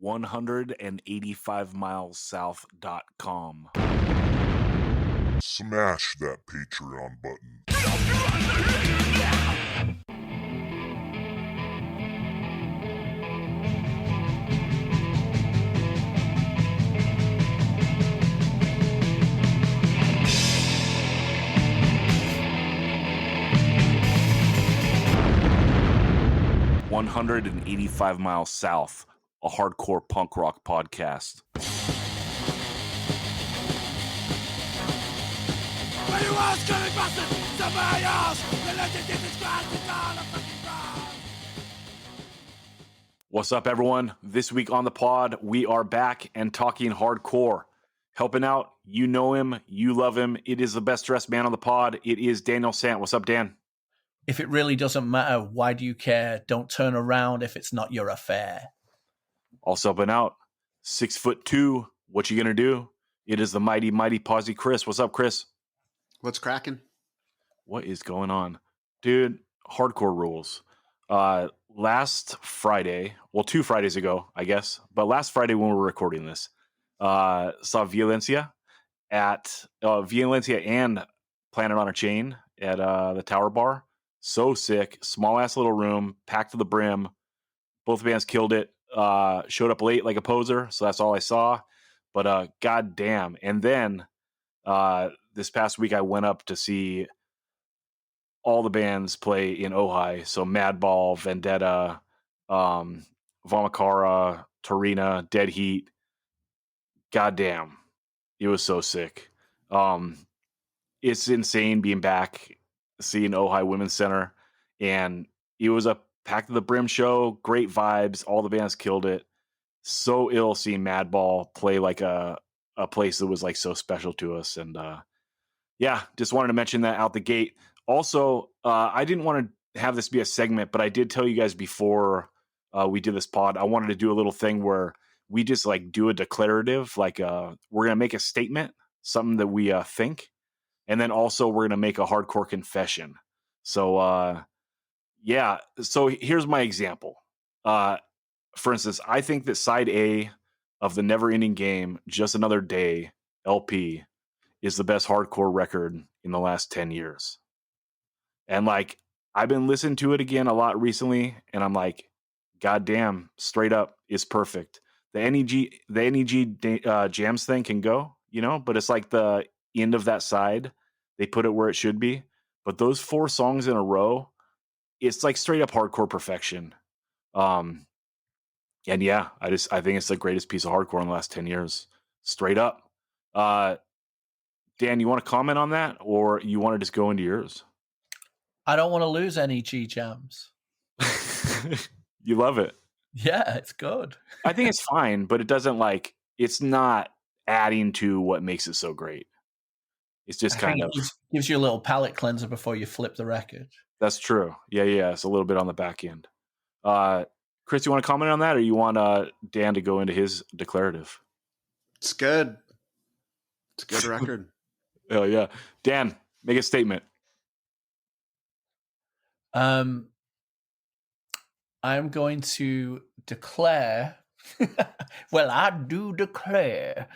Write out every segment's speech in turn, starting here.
185milessouth.com. Smash that Patreon button. 185 Miles South, a hardcore punk rock podcast. What's up, everyone? This week on the pod, we are back and talking hardcore. Helping out, you know him, you love him. It is the best dressed man on the pod. It is Daniel Sant. What's up, Dan? If it really doesn't matter, why do you care? Don't turn around if it's not your affair. Also helping out, 6'2". What you gonna do? It is the mighty Posse Chris. What's up, Chris? What's cracking? What is going on? Dude, hardcore rules. Last Friday, well, 2 Fridays ago, I guess, but last Friday when we were recording this, saw Violencia and Planet on a Chain at the Tower Bar. So sick. Small ass little room, packed to the brim. Both bands killed it. Showed up late like a poser, so that's all I saw. But goddamn. And then this past week I went up to see all the bands play in Ojai. So Madball, Vendetta, Vomakara, Torina, Dead Heat. Goddamn. It was so sick. It's insane being back, seeing Ojai Women's Center, and it was a packed to the brim show. Great vibes. All the bands killed it. So ill seeing Madball play like a place that was like so special to us. And yeah, just wanted to mention that out the gate. Also, I didn't want to have this be a segment, but I did tell you guys before we did this pod, I wanted to do a little thing where we just like do a declarative, like we're going to make a statement, something that we think. And then also we're going to make a hardcore confession. So, yeah. So here's my example. For instance, I think that side A of the Never Ending Game, Just Another Day LP is the best hardcore record in the last 10 years. And like, I've been listening to it again a lot recently, and I'm like, goddamn, straight up is perfect. The NEG jams thing can go, you know, but it's like the end of that side. They put it where it should be. But those 4 songs in a row, it's like straight up hardcore perfection. And yeah, I think it's the greatest piece of hardcore in the last 10 years. Straight up. Dan, you want to comment on that, or you want to just go into yours? I don't want to lose any G jams. You love it. Yeah, it's good. I think it's fine, but it doesn't it's not adding to what makes it so great. It's just kind of gives you a little palate cleanser before you flip the record. That's true. Yeah. It's a little bit on the back end. Chris, you want to comment on that, or you want Dan to go into his declarative? It's good. It's a good record. Oh yeah, Dan, make a statement. I'm going to declare. Well, I do declare.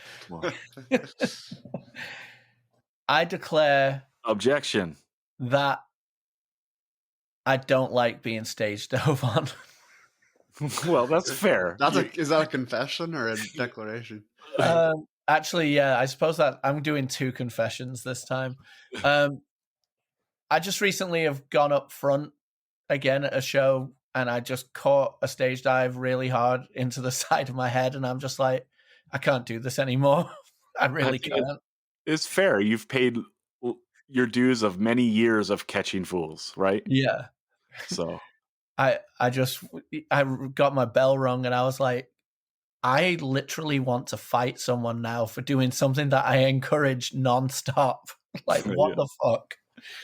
I declare objection that I don't like being stage dove on. Well, that's fair. Is that a confession or a declaration? Actually, yeah, I suppose that I'm doing 2 confessions this time. I just recently have gone up front again at a show, and I just caught a stage dive really hard into the side of my head, and I'm just like, I can't do this anymore. I really can't. It's fair. You've paid your dues of many years of catching fools, right? Yeah. So I got my bell rung, and I was like, I literally want to fight someone now for doing something that I encourage nonstop. Like, what the fuck?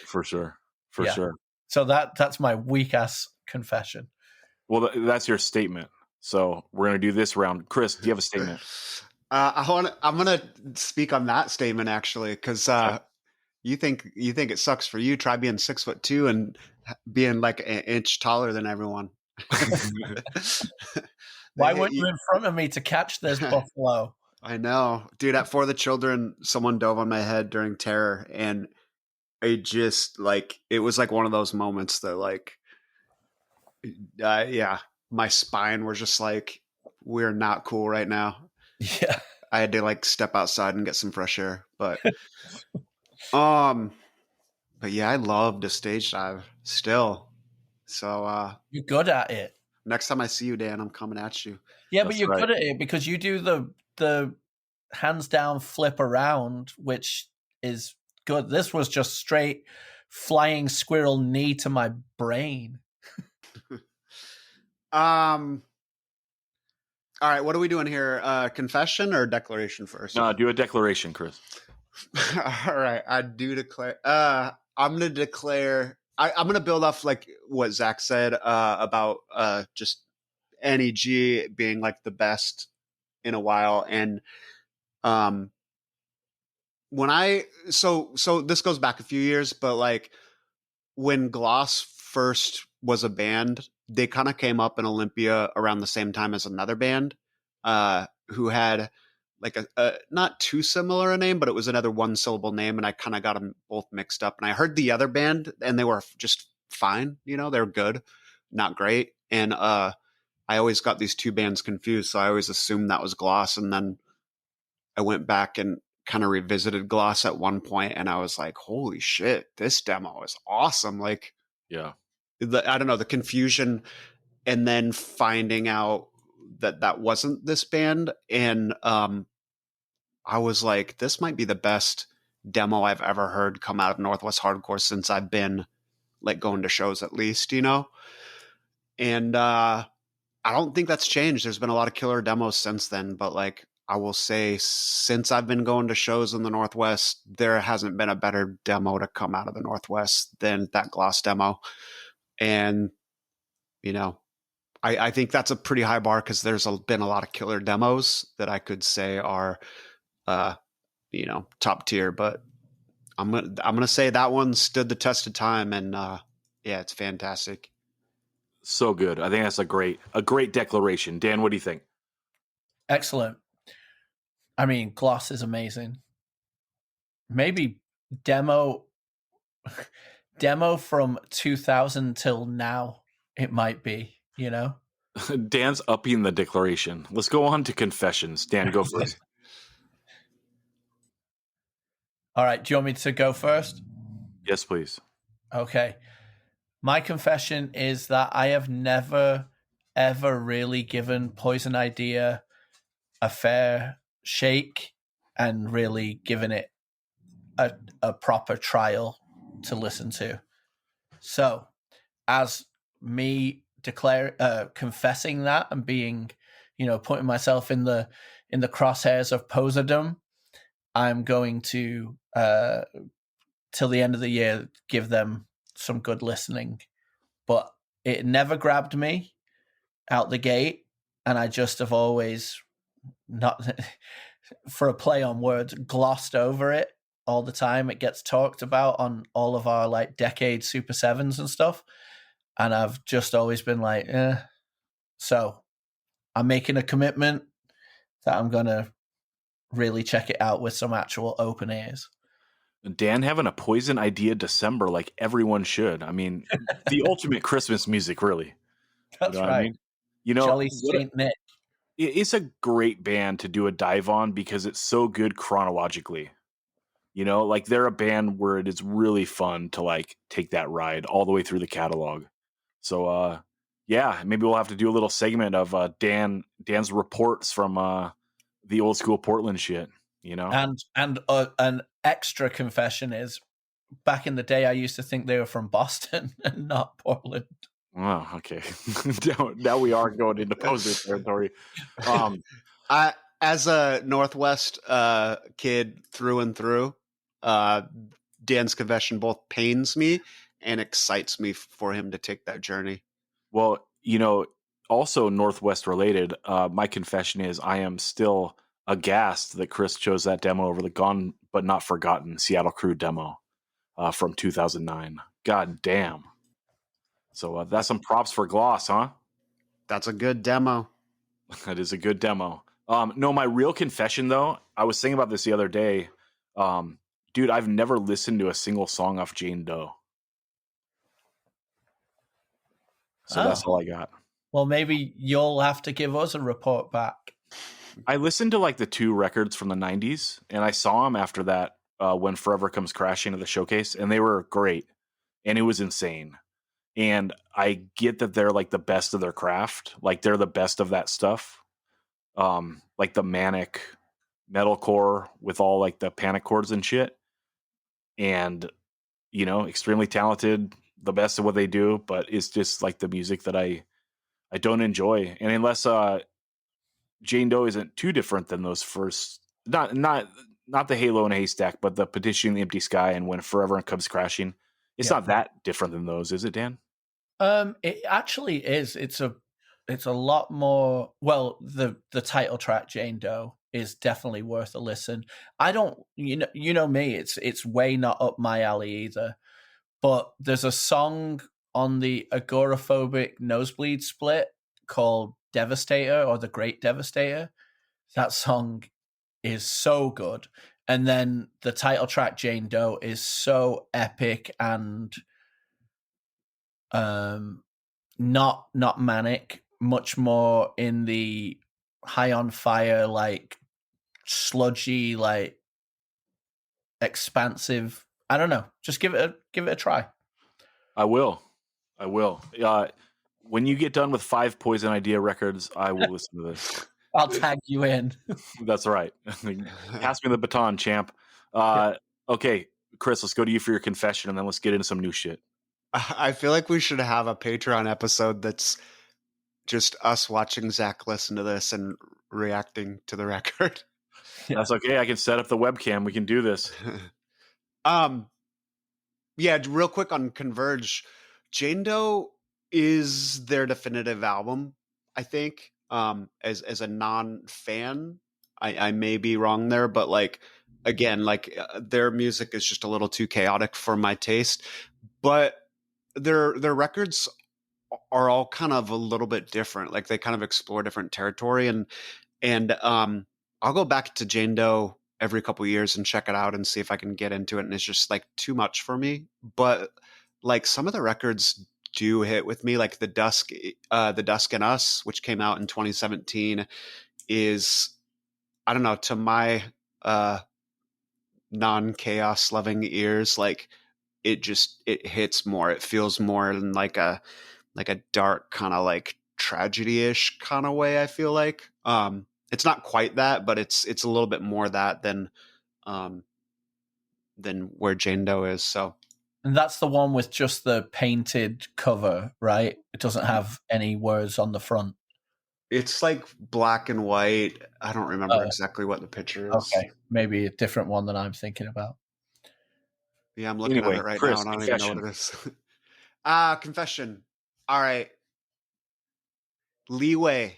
For sure. For sure. So that's my weak ass confession. Well, that's your statement. So we're going to do this round. Chris, do you have a statement? I'm going to speak on that statement actually, because you think it sucks for you. Try being 6'2" and being like an inch taller than everyone. Why hit weren't you you. in front of me to catch this buffalo? I know, dude. At For the Children, someone dove on my head during Terror, and it just like it was like one of those moments that like, yeah, my spine was just like, we're not cool right now. Yeah. I had to like step outside and get some fresh air, um, but yeah, I love to stage dive still. So You're good at it. next time I see you, Dan, I'm coming at you. Yeah, but That's you're right. good at it because you do the hands down flip around, which is good. This was just straight flying squirrel knee to my brain. All right, what are we doing here? Confession or declaration first? No, do a declaration, Chris. All right, I do declare. I'm gonna declare. I'm gonna build off like what Zach said about just NEG being like the best in a while, and um, when I so this goes back a few years, but like when Gloss first was a band, they kind of came up in Olympia around the same time as another band who had like a not too similar a name, but it was another one syllable name, and I kind of got them both mixed up. And I heard the other band, and they were just fine. You know, they were good, not great. And I always got these two bands confused, so I always assumed that was Gloss. And then I went back and kind of revisited Gloss at one point, and I was like, holy shit, this demo is awesome. Like, Yeah. I don't know, the confusion, and then finding out that that wasn't this band. And I was like, this might be the best demo I've ever heard come out of Northwest Hardcore since I've been like going to shows, at least, you know? And I don't think that's changed. There's been a lot of killer demos since then, but like I will say, since I've been going to shows in the Northwest, there hasn't been a better demo to come out of the Northwest than that Gloss demo. And, you know, I think that's a pretty high bar because there's been a lot of killer demos that I could say are, you know, top tier. But I'm gonna say that one stood the test of time, and yeah, it's fantastic. So good. I think that's a great declaration. Dan, what do you think? Excellent. I mean, Gloss is amazing. Maybe demo from 2000 till now, it might be, you know? Dan's upping the declaration. Let's go on to confessions. Dan, go first. All right. Do you want me to go first? Yes, please. Okay. My confession is that I have never, ever really given Poison Idea a fair shake and really given it a proper trial to listen to. So, as me confessing that and being, you know, putting myself in the crosshairs of poserdom, I'm going to till the end of the year give them some good listening. But it never grabbed me out the gate, and I just have always not for a play on words glossed over it all the time. It gets talked about on all of our like decade Super 7s and stuff, and I've just always been like, eh. So I'm making a commitment that I'm gonna really check it out with some actual open ears. Dan having a Poison Idea December like everyone should. I mean, the ultimate Christmas music, really. That's You know what right. I mean? You know, Jolly Saint Nick. it's a great band to do a dive on because it's so good chronologically. You know, like they're a band where it is really fun to like take that ride all the way through the catalog. So yeah, maybe we'll have to do a little segment of Dan's reports from the old school Portland shit, you know? And an extra confession is, back in the day, I used to think they were from Boston and not Portland. Oh, okay. Now we are going into poser territory. I, as a Northwest kid through and through, Dan's confession both pains me and excites me for him to take that journey. Well, you know, also Northwest related, my confession is I am still aghast that Chris chose that demo over the Gone But Not Forgotten Seattle Crew demo from 2009. God damn. So that's some props for Gloss, huh? That's a good demo. That is a good demo. No, my real confession though, I was thinking about this the other day. Dude, I've never listened to a single song off Jane Doe. So that's all I got. Well, maybe you'll have to give us a report back. I listened to like the 2 records from the 90s, and I saw them after that when Forever Comes Crashing to the showcase, and they were great, and it was insane. And I get that they're like the best of their craft, like they're the best of that stuff, like the manic metalcore with all like the panic chords and shit, and extremely talented, the best of what they do. But it's just like the music that I don't enjoy, and unless Jane Doe isn't too different than those first, not the Halo in a Haystack, but the Petition in the Empty Sky and When Forever Comes Crashing. It's not that different than those, is it, Dan? It actually is. It's a lot more. Well, the title track Jane Doe is definitely worth a listen. I don't, you know me. It's way not up my alley either. But there's a song on the Agoraphobic Nosebleed split called Devastator or The Great Devastator. That song is so good. And then the title track Jane Doe is so epic and not manic, much more in the high on fire, like sludgy, like expansive. I don't know. Just give it a try. I will. When you get done with 5 Poison Idea records, I will listen to this. I'll tag you in. That's right. Pass me the baton, champ. Okay, Chris, let's go to you for your confession, and then let's get into some new shit. I feel like we should have a Patreon episode that's just us watching Zach listen to this and reacting to the record. That's okay. I can set up the webcam. We can do this. Yeah, real quick on Converge, Jane Doe is their definitive album, I think. As a non-fan, I may be wrong there, but like again, like their music is just a little too chaotic for my taste. But their records are all kind of a little bit different. Like they kind of explore different territory, and I'll go back to Jane Doe every couple of years and check it out and see if I can get into it. And it's just like too much for me. But like some of the records do hit with me, like the Dusk in Us, which came out in 2017, is, I don't know, to my non-chaos loving ears, like it hits more. It feels more in like a dark kind of like tragedy-ish kind of way, I feel like. It's not quite that, but it's a little bit more that than where Jane Doe is. So, and that's the one with just the painted cover, right? It doesn't have any words on the front. It's like black and white. I don't remember exactly what the picture is. Okay, maybe a different one than I'm thinking about. Yeah, I'm looking at it right now, and I don't even know what it is. Confession. All right. Leeway.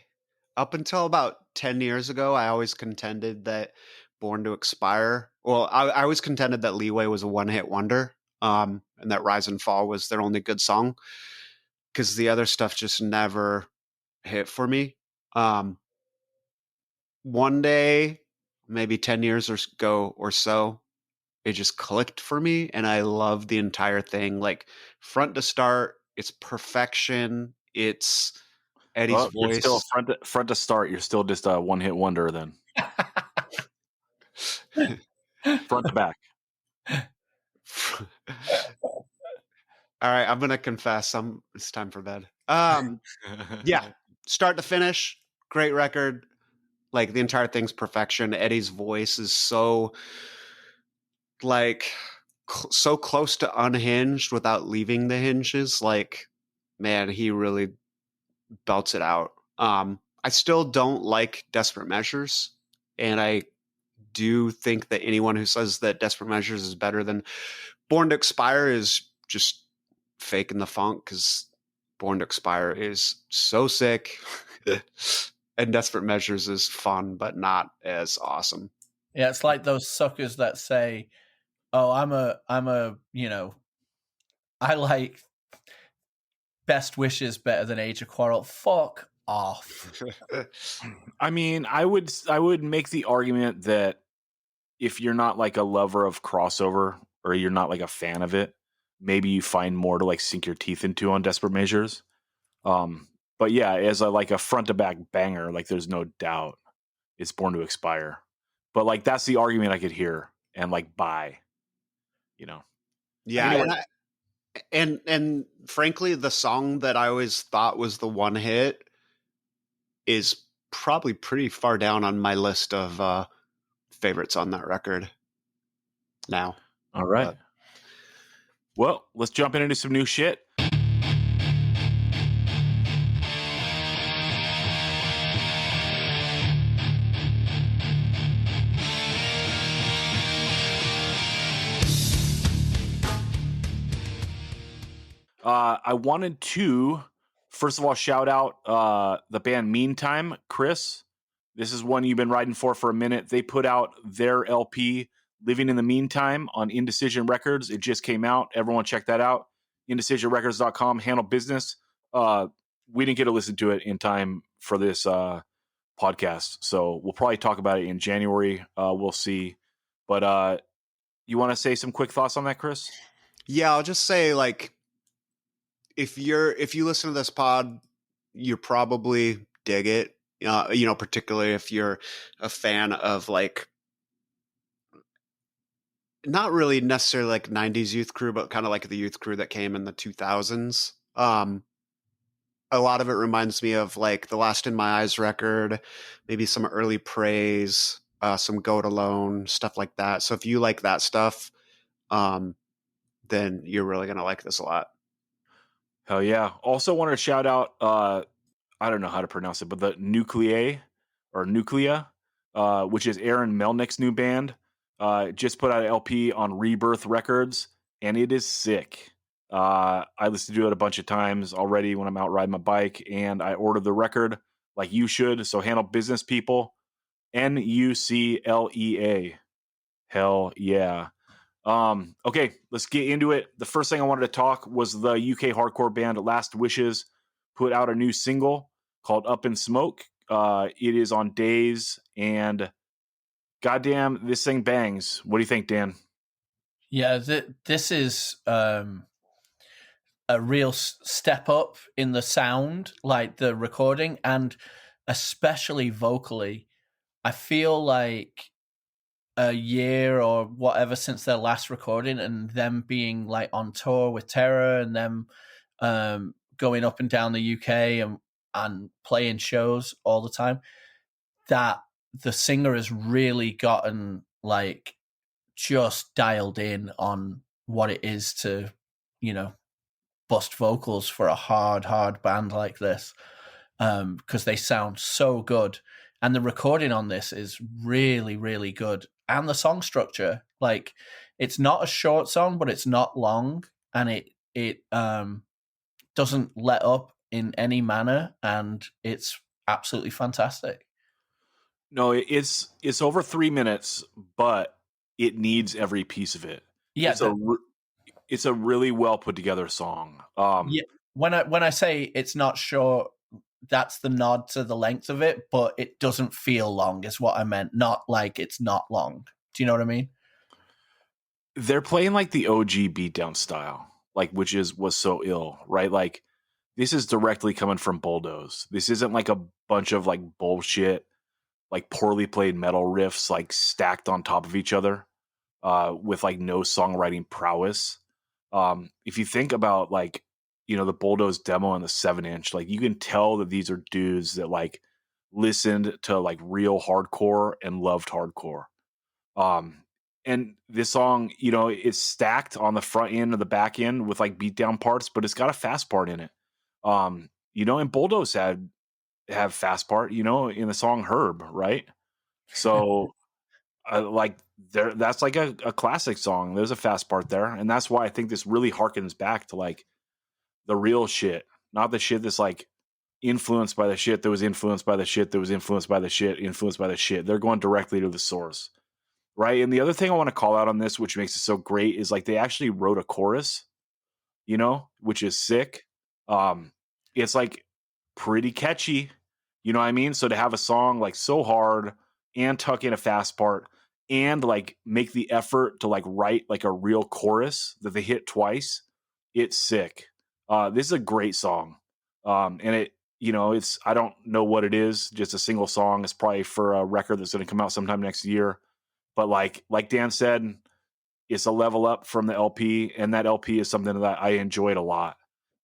Up until about 10 years ago, I always contended that Born to Expire. Well, I always contended that Leeway was a one-hit wonder, and that Rise and Fall was their only good song, because the other stuff just never hit for me. One day, maybe 10 years ago or so, it just clicked for me, and I love the entire thing, like front to start. It's perfection. It's Eddie's voice. You're still front to start. You're still just a one-hit wonder then. Front to back. All right, I'm gonna confess. It's time for bed. Yeah, start to finish, great record. Like the entire thing's perfection. Eddie's voice is so like so close to unhinged without leaving the hinges. Like, man, he really belts it out. I still don't like Desperate Measures, and I do think that anyone who says that Desperate Measures is better than Born to Expire is just faking the funk, because Born to Expire is so sick and Desperate Measures is fun but not as awesome. Yeah, it's like those suckers that say, "Oh, I'm a I like Best Wishes better than Age of Quarrel." Fuck off. I mean, I would make the argument that if you're not like a lover of crossover or you're not like a fan of it, maybe you find more to like sink your teeth into on Desperate Measures. But yeah, as like a front to back banger, like there's no doubt it's Born to Expire. But like that's the argument I could hear and like buy, you know. Yeah, Anyway. and frankly, the song that I always thought was the one hit is probably pretty far down on my list of favorites on that record now. All right. Well, let's jump into some new shit. I wanted to, first of all, shout out the band Meantime, Chris. This is one you've been riding for a minute. They put out their LP, Living in the Meantime, on Indecision Records. It just came out. Everyone check that out. IndecisionRecords.com, handle business. We didn't get to listen to it in time for this podcast, so we'll probably talk about it in January. We'll see. But you want to say some quick thoughts on that, Chris? Yeah, I'll just say, like, if you listen to this pod, you probably dig it. Particularly if you're a fan of like, not really necessarily like 90s youth crew, but kind of like the youth crew that came in the 2000s. A lot of it reminds me of like the Last in My Eyes record, maybe some early Praise, some Go It Alone, stuff like that. So if you like that stuff, then you're really going to like this a lot. Hell yeah. Also wanted to shout out, I don't know how to pronounce it, but the Nuclea, which is Aaron Melnick's new band, just put out an LP on Rebirth Records, and it is sick. I listened to it a bunch of times already when I'm out riding my bike, and I ordered the record like you should. So handle business, people. Nuclea. Hell yeah. Okay, let's get into it. The first thing I wanted to talk was the UK hardcore band Last Wishes put out a new single called Up in Smoke. It is on Days, and goddamn, this thing bangs. What do you think, Dan? Yeah, this is a real step up in the sound, like the recording, and especially vocally. I feel like a year or whatever since their last recording, and them being like on tour with Terror, and them going up and down the UK and playing shows all the time, that the singer has really gotten like just dialed in on what it is to, bust vocals for a hard band like this, because they sound so good. And the recording on this is really, really good. And the song structure, like, it's not a short song, but it's not long, and it doesn't let up in any manner, and it's absolutely fantastic. No, it's over 3 minutes, but it needs every piece of it. Yeah, it's a really well put together song. Yeah, when I say it's not short, that's the nod to the length of it, but it doesn't feel long is what I meant. Not like it's not long. Do you know what I mean? They're playing like the OG beatdown style, like which was so ill, right? Like this is directly coming from Bulldoze. This isn't like a bunch of like bullshit, like poorly played metal riffs like stacked on top of each other, with like no songwriting prowess. If you think about like, the Bulldoze demo on the 7-inch, like you can tell that these are dudes that like listened to like real hardcore and loved hardcore. And this song, it's stacked on the front end or the back end with like beatdown parts, but it's got a fast part in it. And Bulldoze have fast part, in the song Herb, right? So that's like a classic song. There's a fast part there, and that's why I think this really harkens back to like the real shit, not the shit that's like influenced by the shit that was influenced by the shit that was influenced by the shit influenced by the shit. They're going directly to the source, right? And the other thing I want to call out on this, which makes it so great, is like they actually wrote a chorus, which is sick. It's like pretty catchy. You know what I mean? So to have a song like so hard and tuck in a fast part and like make the effort to like write like a real chorus that they hit twice, it's sick. This is a great song. And it, it's, I don't know what it is, just a single song. It's probably for a record that's going to come out sometime next year. But like Dan said, it's a level up from the LP, and that LP is something that I enjoyed a lot.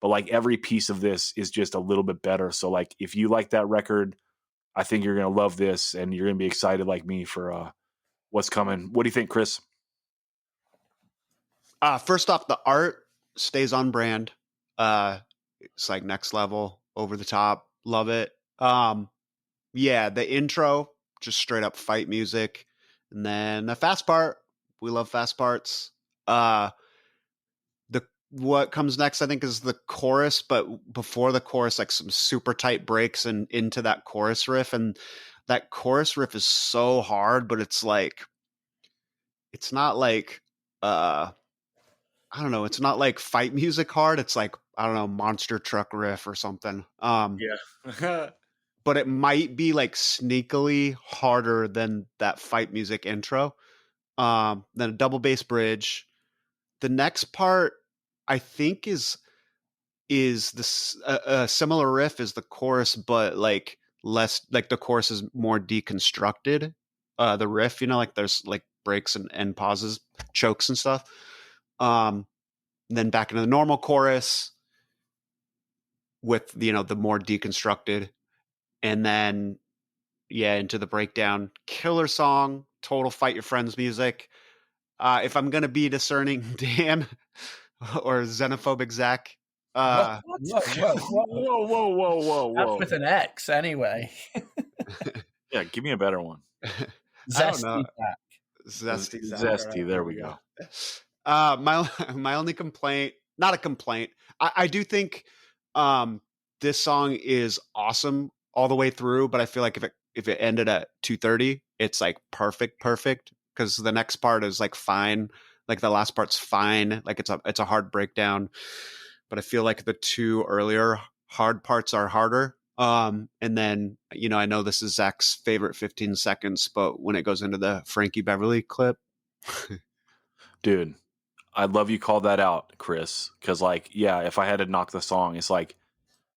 But like every piece of this is just a little bit better. So like if you like that record, I think you're going to love this, and you're going to be excited like me for what's coming. What do you think, Chris? First off, the art stays on brand. It's like next level, over the top. Love it. Yeah, the intro, just straight up fight music. And then the fast part, we love fast parts. What comes next, I think, is the chorus, but before the chorus, like some super tight breaks and into that chorus riff. And that chorus riff is so hard, but it's like, it's not like, I don't know, it's not like fight music hard. It's like, I don't know, monster truck riff or something. Yeah. But it might be like sneakily harder than that fight music intro. Then a double bass bridge. The next part, I think, is this a similar riff as the chorus, but like less, like the chorus is more deconstructed. The riff, like there's like breaks and pauses, chokes and stuff. Then back into the normal chorus with the more deconstructed, and then into the breakdown. Killer song, total fight your friends music. If I'm gonna be discerning, Dan or xenophobic Zach. Whoa. Whoa. That's with an X, anyway. Yeah, give me a better one. Zesty Zach. Zesty Zach. Zesty, Right, there we go. My only complaint, not a complaint. I do think this song is awesome all the way through, but I feel like if it ended at 2:30, it's like perfect, because the next part is like fine. Like the last part's fine. Like it's a hard breakdown, but I feel like the two earlier hard parts are harder. And then, I know this is Zach's favorite 15 seconds, but when it goes into the Frankie Beverly clip. Dude, I love you called that out, Chris, because like, yeah, if I had to knock the song, it's like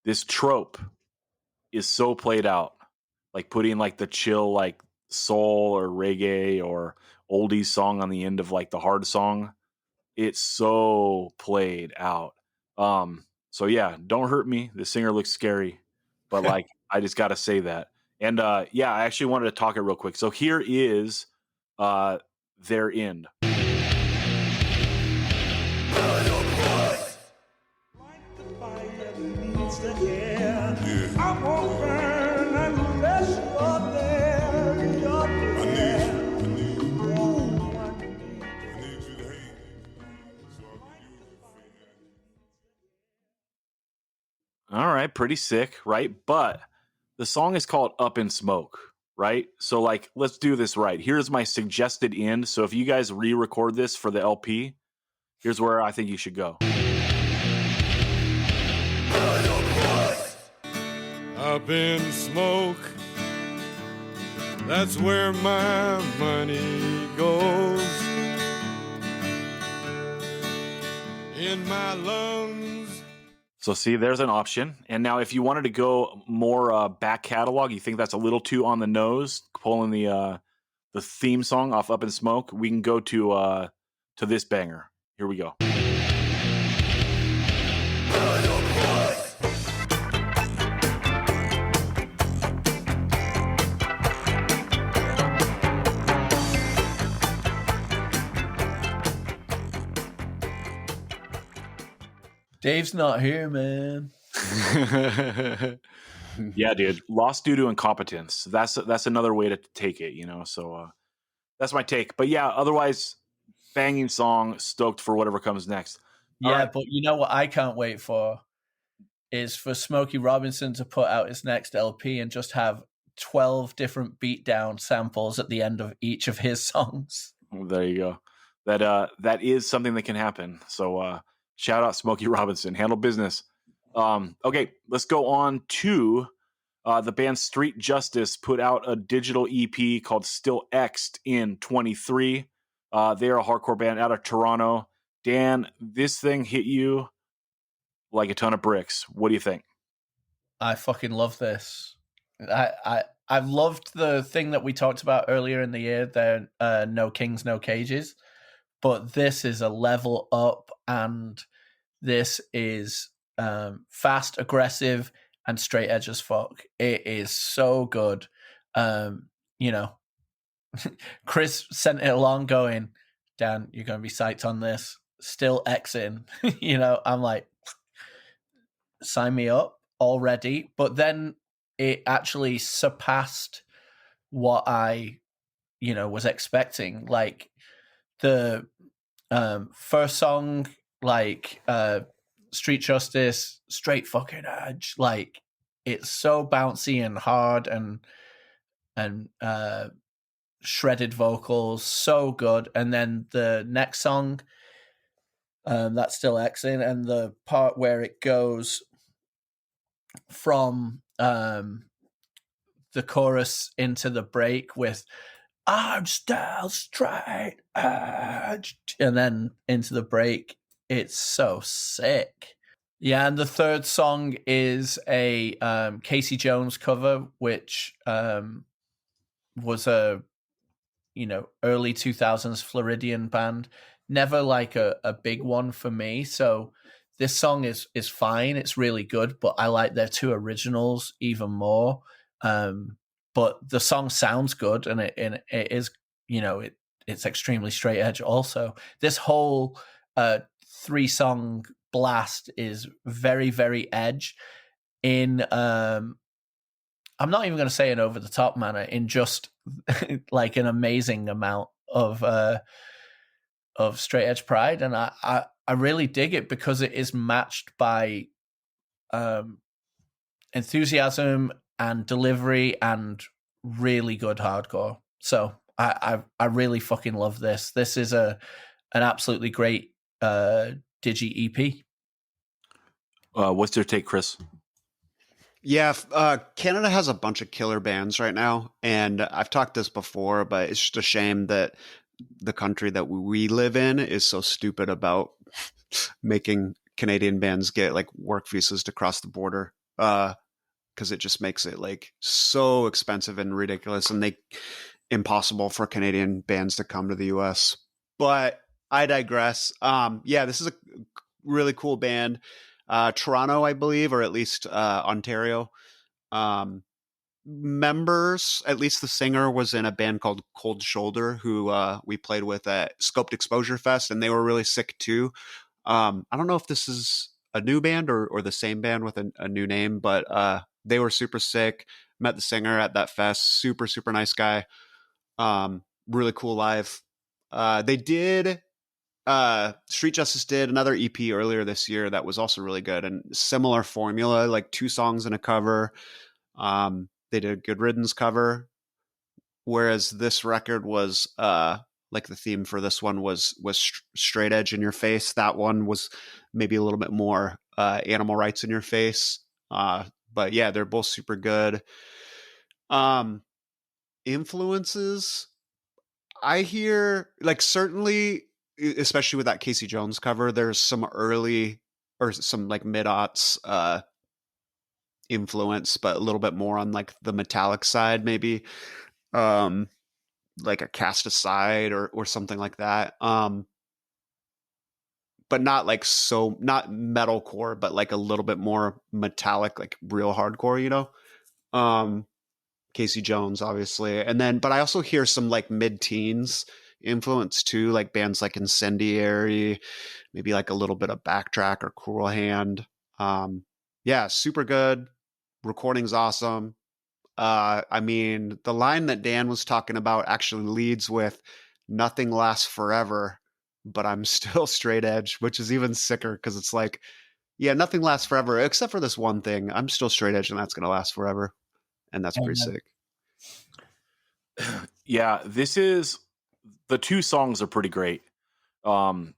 this trope is so played out, like putting like the chill, like soul or reggae or oldies song on the end of like the hard song. It's so played out. So yeah, don't hurt me. The singer looks scary, but like, I just got to say that. And yeah, I actually wanted to talk it real quick. So here is their end. All right, pretty sick, right? But the song is called Up in Smoke, right? So like, let's do this right. Here's my suggested end. So if you guys re-record this for the LP, here's where I think you should go. Up in smoke, that's where my money goes. In my lungs. So see, there's an option. And now if you wanted to go more back catalog, you think that's a little too on the nose, pulling the theme song off Up in Smoke, we can go to this banger. Here we go. Dave's not here, man. Yeah, dude. Lost due to incompetence. That's another way to take it, So that's my take. But yeah, otherwise, banging song. Stoked for whatever comes next. Yeah, right. But you know what I can't wait for is for Smokey Robinson to put out his next LP and just have 12 different beatdown samples at the end of each of his songs. There you go. That is something that can happen. So shout out Smokey Robinson. Handle business. Okay, let's go on to The band Street Justice put out a digital EP called Still X'd in 23. They're a hardcore band out of Toronto. Dan, this thing hit you like a ton of bricks. What do you think? I fucking love this. I've loved the thing that we talked about earlier in the year, the No Kings, No Cages, but this is a level up, and this is fast, aggressive, and straight edge as fuck. It is so good. You know, Chris sent it along going, Dan, you're going to be psyched on this. Still Xing. You know, I'm like, sign me up already. But then it actually surpassed what I, was expecting. Like the first song, like Street Justice, straight fucking edge. Like it's so bouncy and hard and shredded vocals, so good. And then the next song, that's Still Xing, and the part where it goes from the chorus into the break with I'm still straight edge, and then into the break, it's so sick. Yeah, and the third song is a Casey Jones cover, which was a early 2000s Floridian band. Never like a big one for me. So this song is fine. It's really good, but I like their two originals even more. But the song sounds good, and it is, it's extremely straight edge also. This whole 3-song blast is very, very edge in I'm not even going to say an over the top manner, in just like an amazing amount of straight edge pride, and I really dig it because it is matched by enthusiasm and delivery and really good hardcore. So I really fucking love this. This is an absolutely great digi EP. What's your take, Chris? Yeah, Canada has a bunch of killer bands right now, and I've talked this before, but it's just a shame that the country that we live in is so stupid about making Canadian bands get like work visas to cross the border, because it just makes it like so expensive and ridiculous, and impossible for Canadian bands to come to the US. But I digress. Yeah, this is a really cool band. Toronto, I believe, or at least Ontario. Members, at least the singer, was in a band called Cold Shoulder, who we played with at Scoped Exposure Fest, and they were really sick too. I don't know if this is a new band or the same band with a new name, but they were super sick. Met the singer at that fest. Super, super nice guy. Really cool live. They did... Street Justice did another EP earlier this year that was also really good, and similar formula, like 2 songs and a cover. They did a Good Riddance cover, whereas this record was like the theme for this one was straight edge in your face. That one was maybe a little bit more animal rights in your face. But yeah, they're both super good. Influences, I hear, like, certainly, especially with that Casey Jones cover, there's some early or some like mid-aughts influence, but a little bit more on like the metallic side, maybe like a Cast Aside or something like that. But not like not metalcore, but like a little bit more metallic, like real hardcore, Casey Jones, obviously. And then, but I also hear some like mid-teens influence too, like bands like Incendiary, maybe like a little bit of Backtrack or Cruel Hand. Yeah, super good. Recording's awesome. I mean, the line that Dan was talking about actually leads with "Nothing lasts forever, but I'm still straight edge," which is even sicker because it's like, yeah, nothing lasts forever except for this one thing. I'm still straight edge, and that's going to last forever, and that's pretty sick. Yeah, the 2 songs are pretty great. They're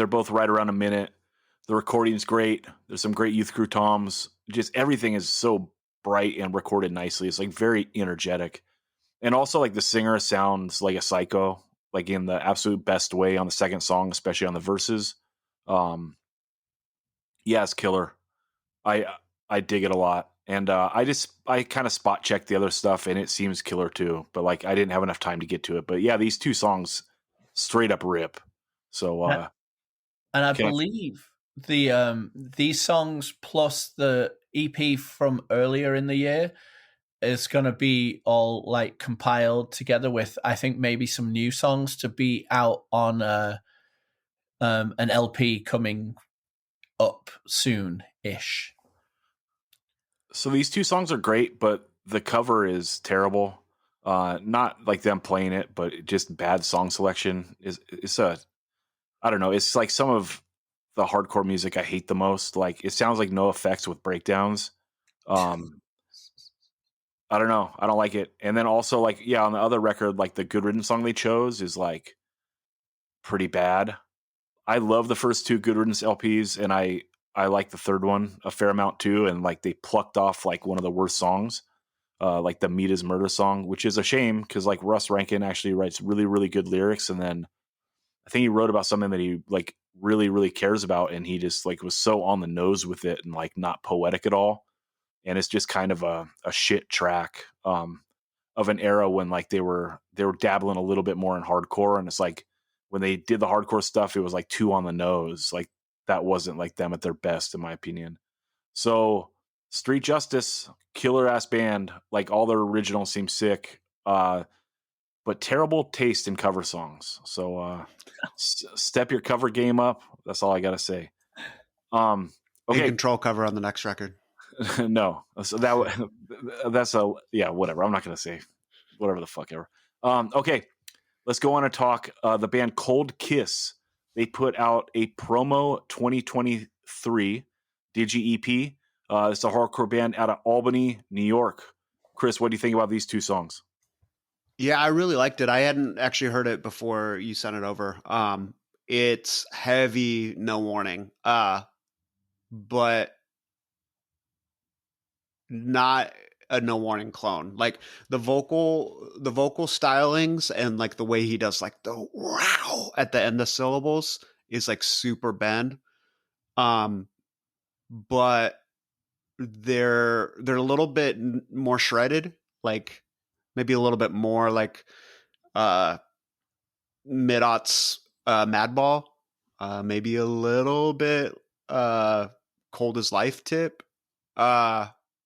both right around a minute. The recording's great. There's some great Youth Crew toms. Just everything is so bright and recorded nicely. It's like very energetic. And also like the singer sounds like a psycho, like in the absolute best way on the second song, especially on the verses. Um, yeah, it's killer. I I dig it a lot. And I kind of spot checked the other stuff and it seems killer too. But like I didn't have enough time to get to it. But yeah, these two songs straight up rip. So and I can I- believe these songs plus the EP from earlier in the year is going to be all like compiled together with, I think, maybe some new songs to be out on an LP coming up soon ish. So these two songs are great, but the cover is terrible. Not like them playing it, but just bad song selection. I don't know. It's like some of the hardcore music I hate the most. Like it sounds like No Effects with breakdowns. Um, I don't know. I don't like it. And then also like yeah, on the other record, like the Good Riddance song they chose is like pretty bad. I love the first two Good Riddance LPs, and I like the third one a fair amount too. And like they plucked off like one of the worst songs, like the Meat is Murder song, which is a shame because like Russ Rankin actually writes really really good lyrics, and then I think he wrote about something that he like really really cares about, and he just like was so on the nose with it and like not poetic at all, and it's just kind of a shit track of an era when like they were dabbling a little bit more in hardcore, and it's like when they did the hardcore stuff, it was like too on the nose. Like that wasn't like them at their best, in my opinion. So Street Justice, killer ass band. Like all their originals seem sick, but terrible taste in cover songs. So step your cover game up. That's all I gotta say. Big Okay, Control cover on the next record. no. So that's a yeah. Whatever. I'm not gonna say whatever the fuck ever. Okay. Let's go on and talk. The band Cold Kiss. They put out a promo 2023 Digi EP. It's a hardcore band out of Albany, New York. Chris, what do you think about these two songs? Yeah, I really liked it. I hadn't actually heard it before you sent it over. It's heavy, no warning. But not a no warning clone. Like the vocal stylings and like the way he does like the wow at the end of syllables is like super bend. But they're a little bit more shredded, like maybe a little bit more like mid-aughts Madball, maybe a little bit Cold as Life tip.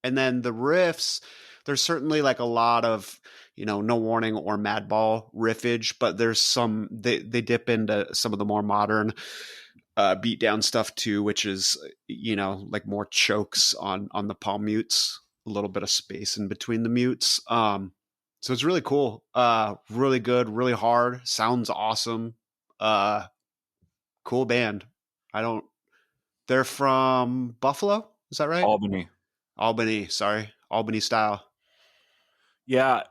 And then the riffs, there's certainly like a lot of, No Warning or Madball riffage, but there's some, they dip into some of the more modern beat down stuff too, which is, like more chokes on the palm mutes, a little bit of space in between the mutes. So it's really cool. Really good, really hard, sounds awesome. Cool band. They're from Buffalo. Is that right? Albany, sorry. Albany style. Yeah,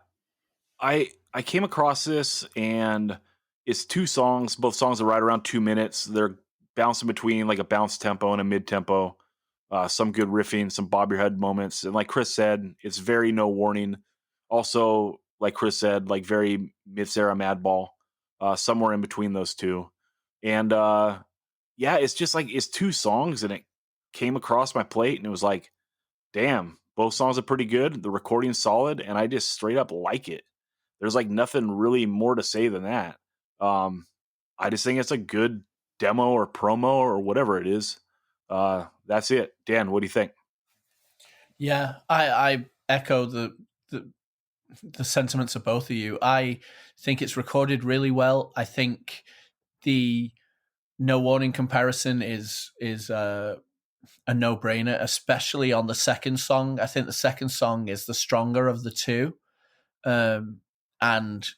I came across this and it's two songs. Both songs are right around 2 minutes. They're bouncing between like a bounce tempo and a mid tempo. Some good riffing, some bob your head moments, and like Chris said, it's very No Warning. Also, like Chris said, like very mid-Sarah Madball, somewhere in between those two. And yeah, it's just like it's two songs, and it came across my plate, and it was like, damn, both songs are pretty good. The recording's solid, and I just straight up like it. There's like nothing really more to say than that. I just think it's a good demo or promo or whatever it is. That's it. Dan, what do you think? Yeah, I echo the sentiments of both of you. I think it's recorded really well. I think the No Warning comparison is a no-brainer, especially on the second song. I think the second song is the stronger of the two, and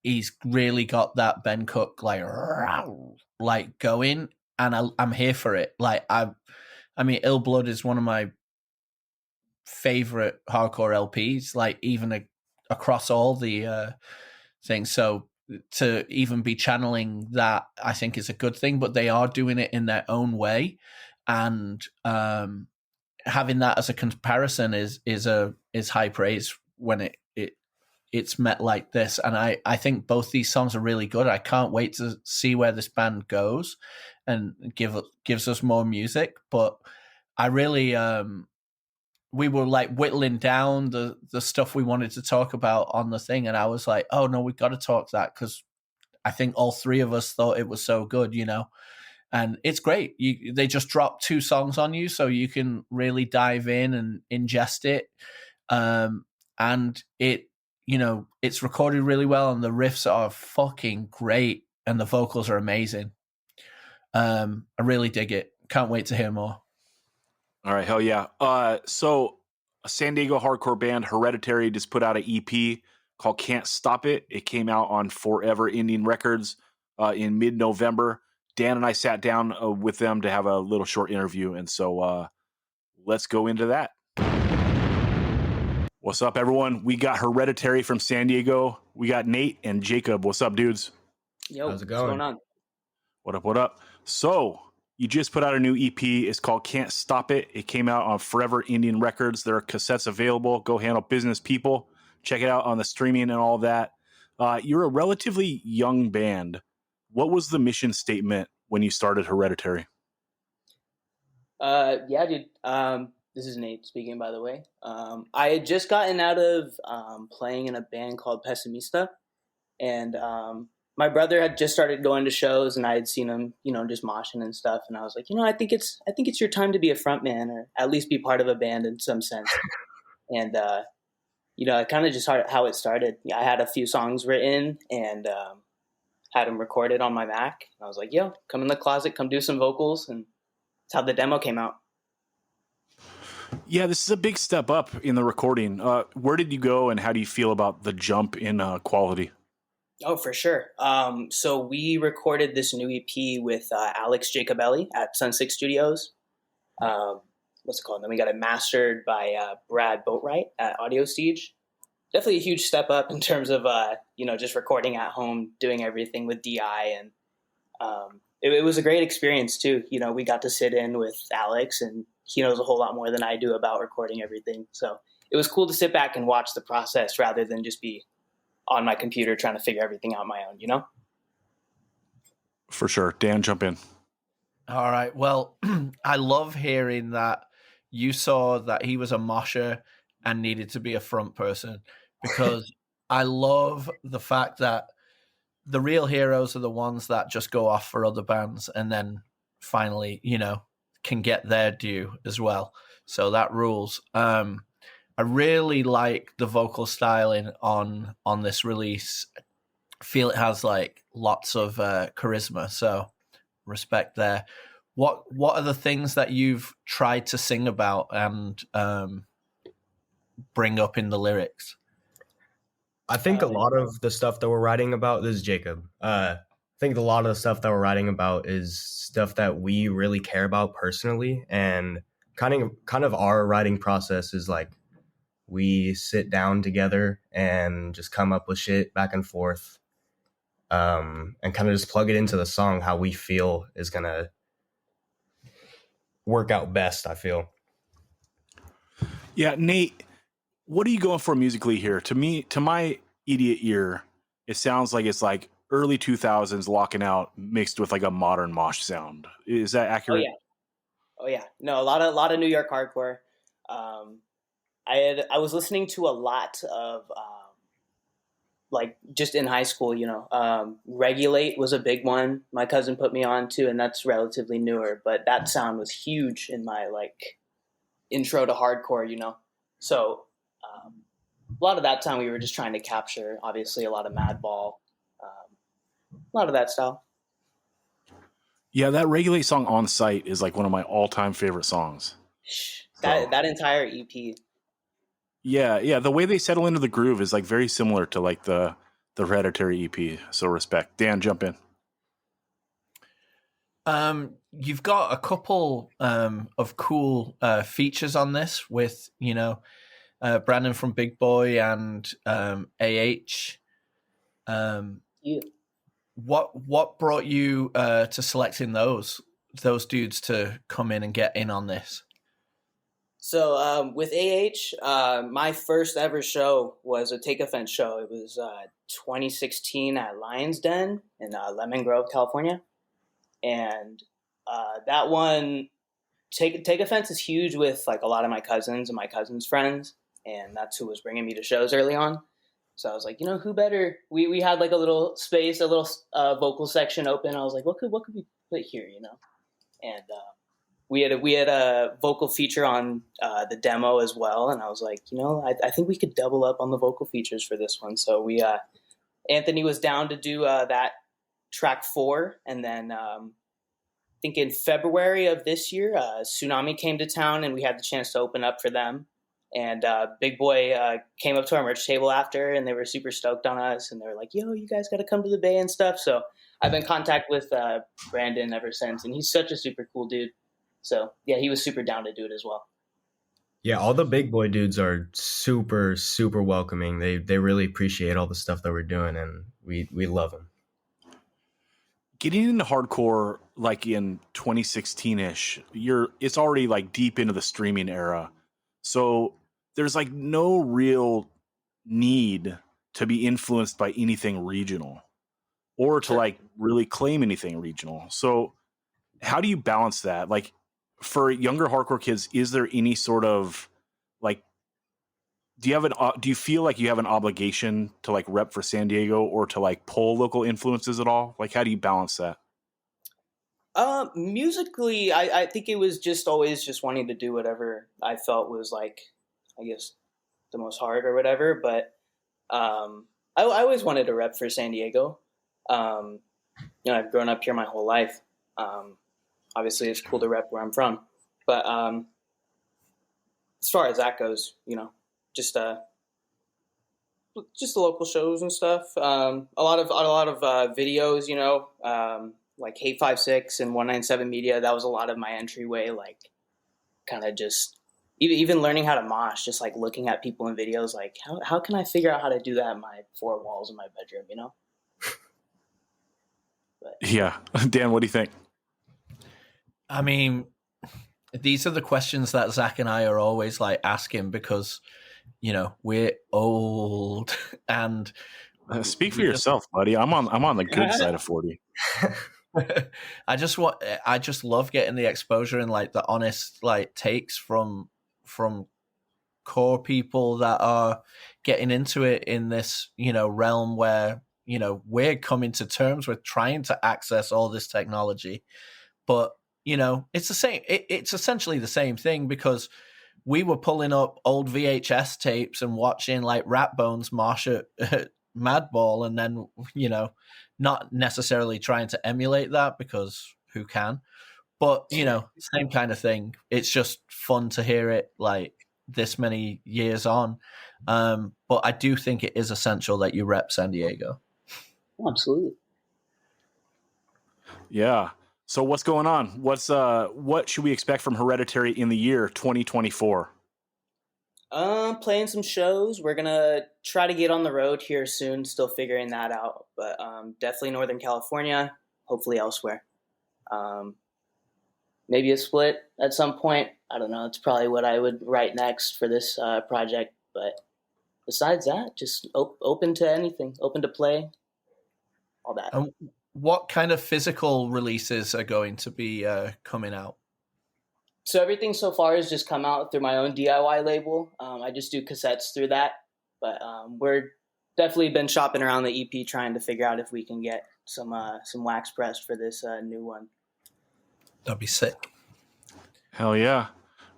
he's really got that Ben Cook like going, and I'm here for it. Like I mean, Ill Blood is one of my favorite hardcore LPs, like even across all the things. So to even be channeling that, I think is a good thing. But they are doing it in their own way, and having that as a comparison is high praise when it's met like this. And I think both these songs are really good. I can't wait to see where this band goes and gives us more music. But I really we were like whittling down the stuff we wanted to talk about on the thing, and I was like, oh no, we've got to talk that, because I think all three of us thought it was so good, and it's great. They just dropped 2 songs on you, so you can really dive in and ingest it. And it, it's recorded really well, and the riffs are fucking great, and the vocals are amazing. I really dig it. Can't wait to hear more. All right, hell yeah. So a San Diego hardcore band, Hereditary, just put out an EP called Can't Stop It. It came out on Forever Indian Records in mid-November. Dan and I sat down with them to have a little short interview, and so let's go into that. What's up, everyone? We got Hereditary from San Diego. We got Nate and Jacob. What's up, dudes? Yo, how's it going? What's going on? What up, what up? So, you just put out a new EP. It's called Can't Stop It. It came out on Forever Indian Records. There are cassettes available. Go handle business, people. Check it out on the streaming and all that. You're a relatively young band. What was the mission statement when you started Hereditary? Yeah, dude. This is Nate speaking, by the way. I had just gotten out of playing in a band called Pessimista, and my brother had just started going to shows, and I had seen him, just moshing and stuff. And I was like, I think it's your time to be a front man, or at least be part of a band in some sense. And kind of just how it started. I had a few songs written and had them recorded on my Mac. And I was like, yo, come in the closet, come do some vocals, and that's how the demo came out. Yeah, this is a big step up in the recording. Where did you go, and how do you feel about the jump in quality? Oh, for sure. So we recorded this new EP with Alex Jacobelli at Sun 6 Studios. What's it called? Then we got it mastered by Brad Boatwright at Audio Siege. Definitely a huge step up in terms of, just recording at home, doing everything with DI. And it was a great experience, too. We got to sit in with Alex, and he knows a whole lot more than I do about recording everything. So it was cool to sit back and watch the process rather than just be on my computer trying to figure everything out on my own, For sure. Dan, jump in. All right. Well, I love hearing that you saw that he was a mosher and needed to be a front person, because I love the fact that the real heroes are the ones that just go off for other bands and then finally, can get their due as well. So that rules. I really like the vocal styling on this release. I feel it has like lots of charisma, so respect there. What are the things that you've tried to sing about and bring up in the lyrics? I think a lot of the stuff that we're writing about, this is Jacob. I think a lot of the stuff that we're writing about is stuff that we really care about personally, and kind of our writing process is like, we sit down together and just come up with shit back and forth, and kind of just plug it into the song how we feel is going to work out best, I feel. Yeah, Nate, what are you going for musically here? To my idiot ear, it sounds like it's like early 2000s Locking Out mixed with like a modern mosh sound. Is that accurate? Oh yeah. No, a lot of New York hardcore. I was listening to a lot of just in high school, Regulate was a big one. My cousin put me on to, and that's relatively newer, but that sound was huge in my intro to hardcore, So a lot of that time we were just trying to capture, obviously, a lot of Madball, a lot of that style. Yeah, that Regulate song On Sight is like one of my all-time favorite songs. That entire EP. Yeah. The way they settle into the groove is like very similar to like the Hereditary EP. So respect. Dan, jump in. You've got a couple of cool features on this with, Brandon from Big Boy and AH. Yeah. What brought you to selecting those dudes to come in and get in on this? So with my first ever show was a Take Offense show. It was 2016 at Lion's Den in Lemon Grove, California. And that one, Take Offense is huge with like a lot of my cousins and my cousins' friends. And that's who was bringing me to shows early on. So I was like, who better? We had like a little space, a little vocal section open. I was like, what could we put here, And we had a vocal feature on the demo as well. And I was like, I think we could double up on the vocal features for this one. So Anthony was down to do that track 4. And then I think in February of this year, Tsunami came to town and we had the chance to open up for them. And Big Boy came up to our merch table after, and they were super stoked on us. And they were like, yo, you guys got to come to the Bay and stuff. So I've been in contact with Brandon ever since, and he's such a super cool dude. So, yeah, he was super down to do it as well. Yeah, all the Big Boy dudes are super, super welcoming. They really appreciate all the stuff that we're doing, and we love them. Getting into hardcore like in 2016-ish, it's already like deep into the streaming era. So there's like no real need to be influenced by anything regional or to like really claim anything regional. So how do you balance that? Like for younger hardcore kids, is there any sort of like, do you feel like you have an obligation to like rep for San Diego or to like pull local influences at all? Like, how do you balance that? Musically, I think it was just always just wanting to do whatever I felt was like, I guess, the most hard or whatever. But I always wanted to rep for San Diego. I've grown up here my whole life. Obviously, it's cool to rep where I'm from. But as far as that goes, just the local shows and stuff. A lot of videos, like Hate 56 and 197 Media. That was a lot of my entryway, like kind of just even learning how to mosh, just like looking at people in videos, like how can I figure out how to do that in my 4 walls in my bedroom, But, yeah. Dan, what do you think? I mean, these are the questions that Zach and I are always like asking because, we're old and speak for yourself, buddy. I'm on the good side of 40. I just love getting the exposure and like the honest like takes from core people that are getting into it in this, realm where, we're coming to terms with trying to access all this technology. But, it's the same. It's essentially the same thing because we were pulling up old VHS tapes and watching like Rat Bones march at Madball and then, not necessarily trying to emulate that because who can? But, same kind of thing. It's just fun to hear it like this many years on. But I do think it is essential that you rep San Diego. Absolutely. Yeah. So what's going on? What should we expect from Hereditary in the year 2024? Playing some shows. We're gonna try to get on the road here soon. Still figuring that out, but definitely Northern California. Hopefully elsewhere. Maybe a split at some point. I don't know. It's probably what I would write next for this project. But besides that, just open to anything. Open to play. All that. What kind of physical releases are going to be coming out? So everything so far has just come out through my own DIY label. I just do cassettes through that. But we're definitely been shopping around the EP trying to figure out if we can get some wax pressed for this new one. That'd be sick. Hell yeah.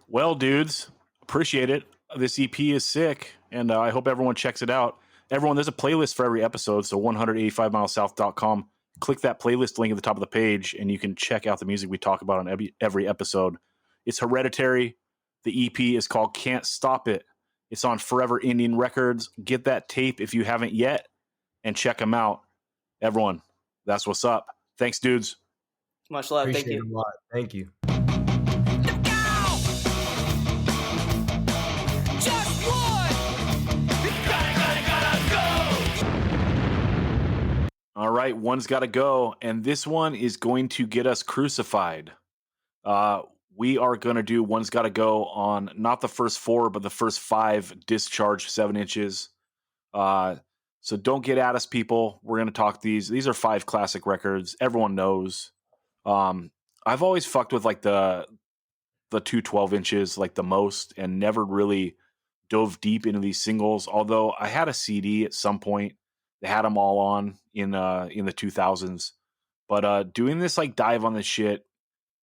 Well, dudes, appreciate it. This EP is sick, and I hope everyone checks it out. Everyone, there's a playlist for every episode, so 185milesouth.com. Click that playlist link at the top of the page, and you can check out the music we talk about on every episode. It's Hereditary. The EP is called Can't Stop It. It's on Forever Indian Records. Get that tape if you haven't yet, and check them out. Everyone, that's what's up. Thanks, dudes. Much love. Appreciate Thank you. it a lot. Thank you. All right, one's got to go, and this one is going to get us crucified. we are going to do One's Gotta Go on not the first 4, but the first 5 Discharge 7 inches. So don't get at us, people. We're going to talk these. These are 5 classic records. Everyone knows. I've always fucked with like the 212 inches like the most, and never really dove deep into these singles. Although I had a CD at some point that had them all on in the 2000s. But doing this like dive on this shit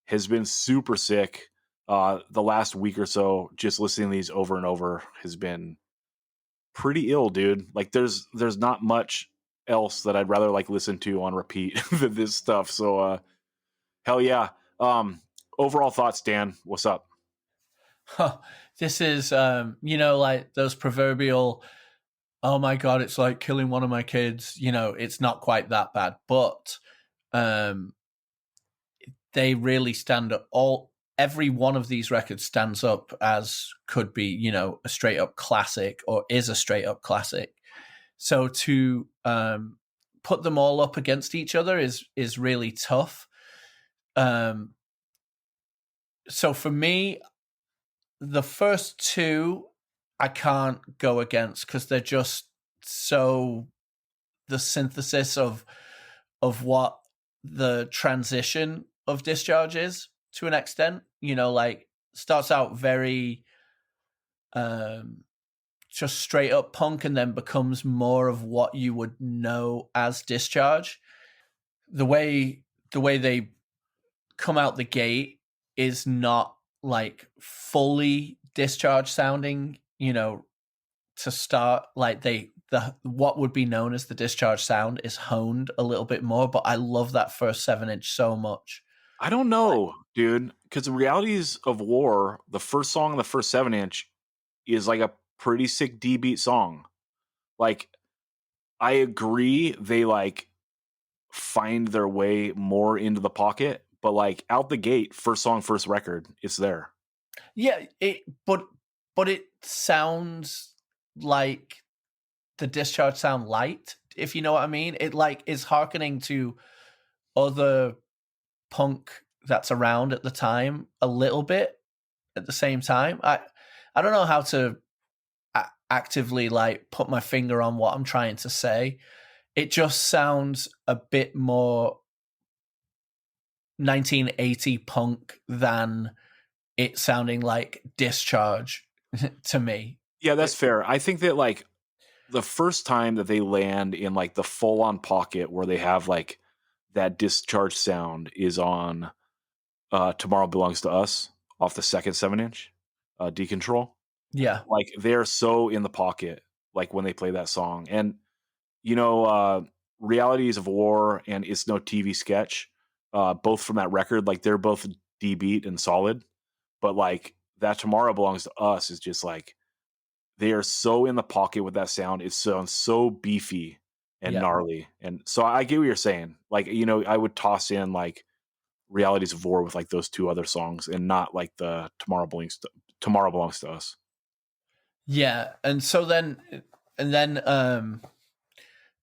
has been super sick. The last week or so, just listening to these over and over has been pretty ill, dude. Like there's not much else that I'd rather like listen to on repeat than this stuff. So hell yeah. Overall thoughts, Dan. What's up? This is like those proverbial, oh my god, it's like killing one of my kids. It's not quite that bad, but they really stand up. Every one of these records stands up as could be, a straight up classic, or is a straight up classic. So to put them all up against each other is really tough. So for me, the first 2 I can't go against because they're just so the synthesis of what the transition of Discharge is to an extent. Like starts out very just straight up punk and then becomes more of what you would know as Discharge. The way they come out the gate is not like fully Discharge sounding, to start. Like what would be known as the Discharge sound is honed a little bit more, but I love that first 7-inch so much. I don't know, dude, because the Realities of War, the first song on the first 7-inch is like a pretty sick D beat song. Like, I agree they like find their way more into the pocket, but like out the gate, first song, first record, it's there. Yeah, but it sounds like the Discharge sound light, if you know what I mean. It like is hearkening to other punk that's around at the time a little bit at the same time. I don't know how to actively like put my finger on what I'm trying to say. It just sounds a bit more 1980 punk than it sounding like Discharge to me. Yeah, that's fair. I think that like the first time that they land in like the full on pocket where they have like that Discharge sound is on Tomorrow Belongs to Us off the second 7-inch Decontrol. Yeah. Like they're so in the pocket like when they play that song. And Realities of War and It's No TV Sketch, both from that record, like they're both D beat and solid, but like that Tomorrow Belongs to Us is just like they are so in the pocket with that sound. It sounds so beefy and gnarly. And so I get what you're saying. Like, I would toss in like Realities of War with like those 2 other songs and not like the Tomorrow Belongs to Us. Yeah. And so then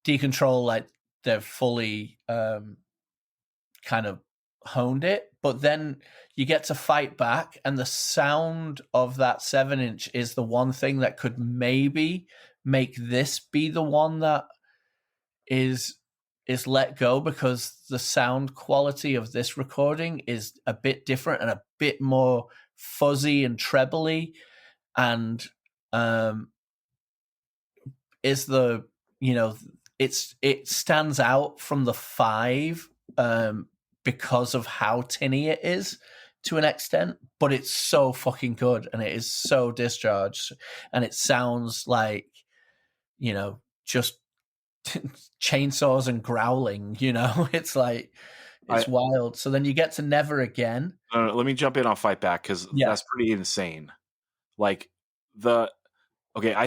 Decontrol, like they're fully kind of honed it, but then you get to Fight Back, and the sound of that 7-inch is the one thing that could maybe make this be the one that is let go, because the sound quality of this recording is a bit different and a bit more fuzzy and trebly, and is the it stands out from the 5 because of how tinny it is to an extent, but it's so fucking good and it is so Discharged, and it sounds like just chainsaws and growling. It's like it's wild. So then you get to Never Again. Let me jump in on Fight Back because that's pretty insane. Like I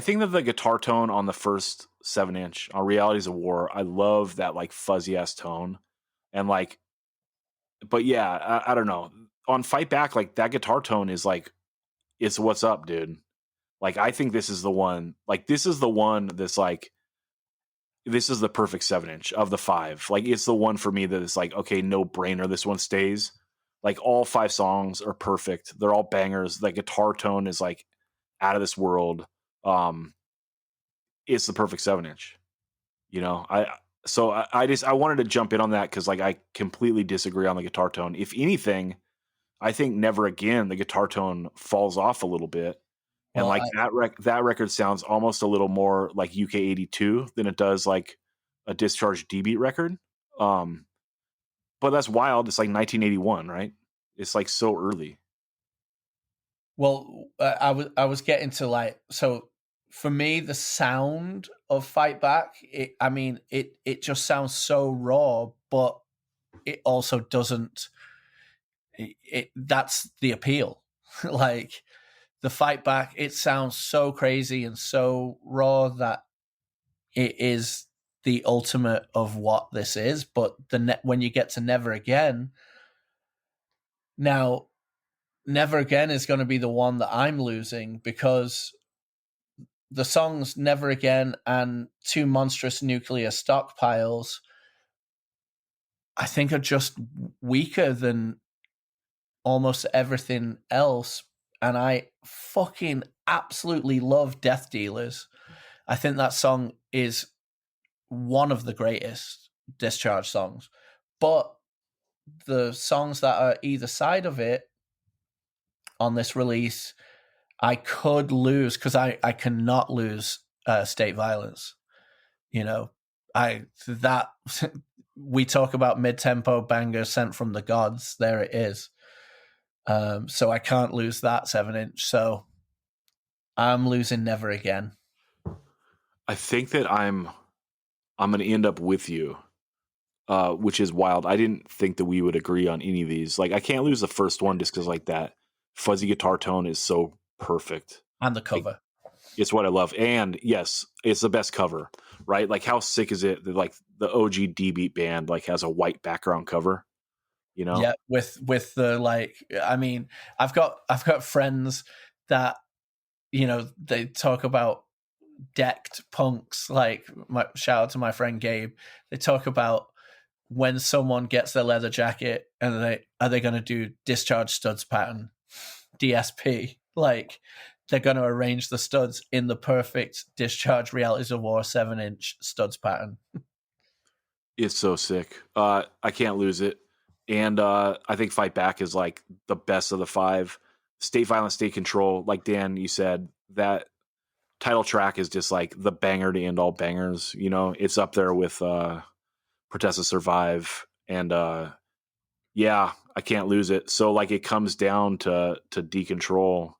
think that the guitar tone on the first 7-inch on Realities of War, I love that like fuzzy ass tone, and like, but yeah, I don't know. On Fight Back, like that guitar tone is like, it's what's up, dude. Like I think this is the one. Like this is the one that's like, this is the perfect 7-inch of the 5. Like it's the one for me that is like, okay, no brainer. This one stays. Like all 5 songs are perfect. They're all bangers. The guitar tone is like out of this world. It's the perfect 7-inch. You know, I wanted to jump in on that because like I completely disagree on the guitar tone. If anything, I think Never Again, the guitar tone falls off a little bit. And Well, like that record sounds almost a little more like UK82 than it does like a Discharge D beat record. But that's wild. It's like 1981, right? It's like so early. Well, I was getting to like, so for me the sound of Fight Back, it just sounds so raw, but it also doesn't. That's the appeal. Like the Fight Back, it sounds so crazy and so raw that it is the ultimate of what this is. But when you get to Never Again, now Never Again is going to be the one that I'm losing because the songs Never Again and Two Monstrous Nuclear Stockpiles, I think, are just weaker than almost everything else. And I fucking absolutely love Death Dealers. I think that song is one of the greatest Discharge songs. But the songs that are either side of it on this release, I could lose because I cannot lose State Violence. You know, we talk about mid-tempo banger sent from the gods. There it is. So I can't lose that 7-inch. So I'm losing Never Again. I think that I'm going to end up with you, which is wild. I didn't think that we would agree on any of these. Like I can't lose the first one just because like that fuzzy guitar tone is so perfect. And the cover. Like, it's what I love. And yes, it's the best cover, right? Like how sick is it that like the OG D beat band like has a white background cover, you know? Yeah, with the like, I mean, I've got friends that, you know, they talk about decked punks. Like shout out to my friend Gabe. They talk about when someone gets their leather jacket and are they going to do Discharge studs pattern, DSP, like they're going to arrange the studs in the perfect Discharge Realities of War 7-inch studs pattern. It's so sick. I can't lose it. And I think Fight Back is like the best of the 5. State Violence, State Control, like Dan, you said, that title track is just like the banger to end all bangers. You know, it's up there with Protest to Survive. And yeah, I can't lose it. So like it comes down to Decontrol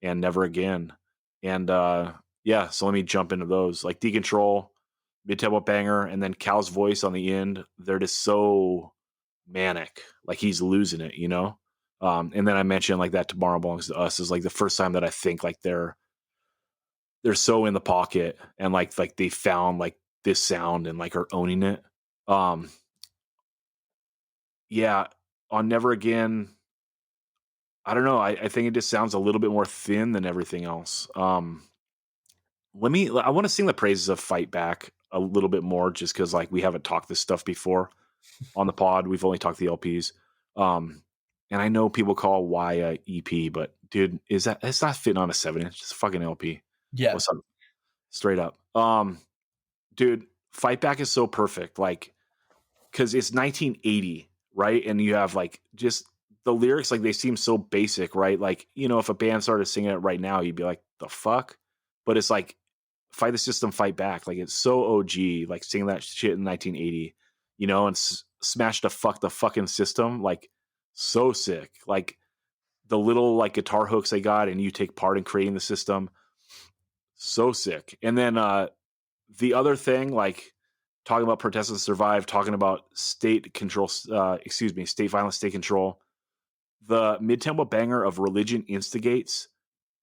and Never Again. And yeah, so let me jump into those. Like Decontrol, mid-tempo banger, and then Cal's voice on the end. They're just so manic, like he's losing it, you know. And then I mentioned like that Tomorrow Belongs to Us is like the first time that I think like they're so in the pocket and like they found like this sound and like are owning it. Yeah, on Never Again, I don't know. I think it just sounds a little bit more thin than everything else. I want to sing the praises of Fight Back a little bit more just because like we haven't talked this stuff before on the pod. We've only talked the LPs. And I know people call Y a EP, but dude, it's not fitting on a 7-inch. It's a fucking LP. Yeah. What's up? Straight up. Dude, Fight Back is so perfect. Like, cause it's 1980, right? And you have like just the lyrics, like they seem so basic, right? Like, you know, if a band started singing it right now, you'd be like, the fuck? But it's like, fight the system, fight back. Like it's so OG, like singing that shit in 1980, you know, and smash the fucking system. Like so sick. Like the little like guitar hooks they got and you take part in creating the system. So sick. And then the other thing, like talking about Protest to Survive, talking about state violence, state control, the mid-tempo banger of Religion Instigates,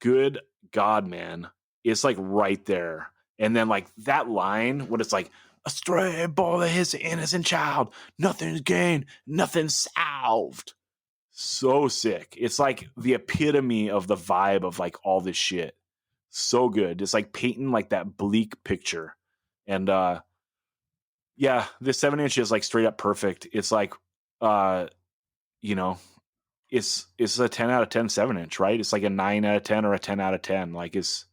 good God, man. It's like right there. And then like that line when it's like, a stray boy his innocent child, nothing's gained, nothing's solved. So sick. It's like the epitome of the vibe of like all this shit. So good. It's like painting like that bleak picture. And yeah, this 7-inch is like straight up perfect. It's like you know, it's a 10 out of 10 7-inch, right? It's like a 9 out of 10 or a 10 out of 10. Like it's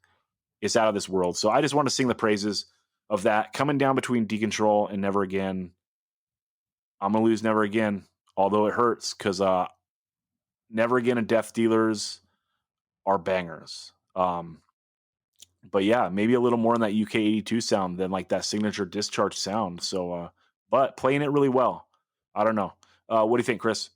out of this world. So I just want to sing the praises of that. Coming down between Decontrol and Never Again. I'm gonna lose Never Again, although it hurts because Never Again and Death Dealers are bangers. But yeah, maybe a little more in that UK 82 sound than like that signature Discharge sound. So, but playing it really well. I don't know. What do you think, Chris?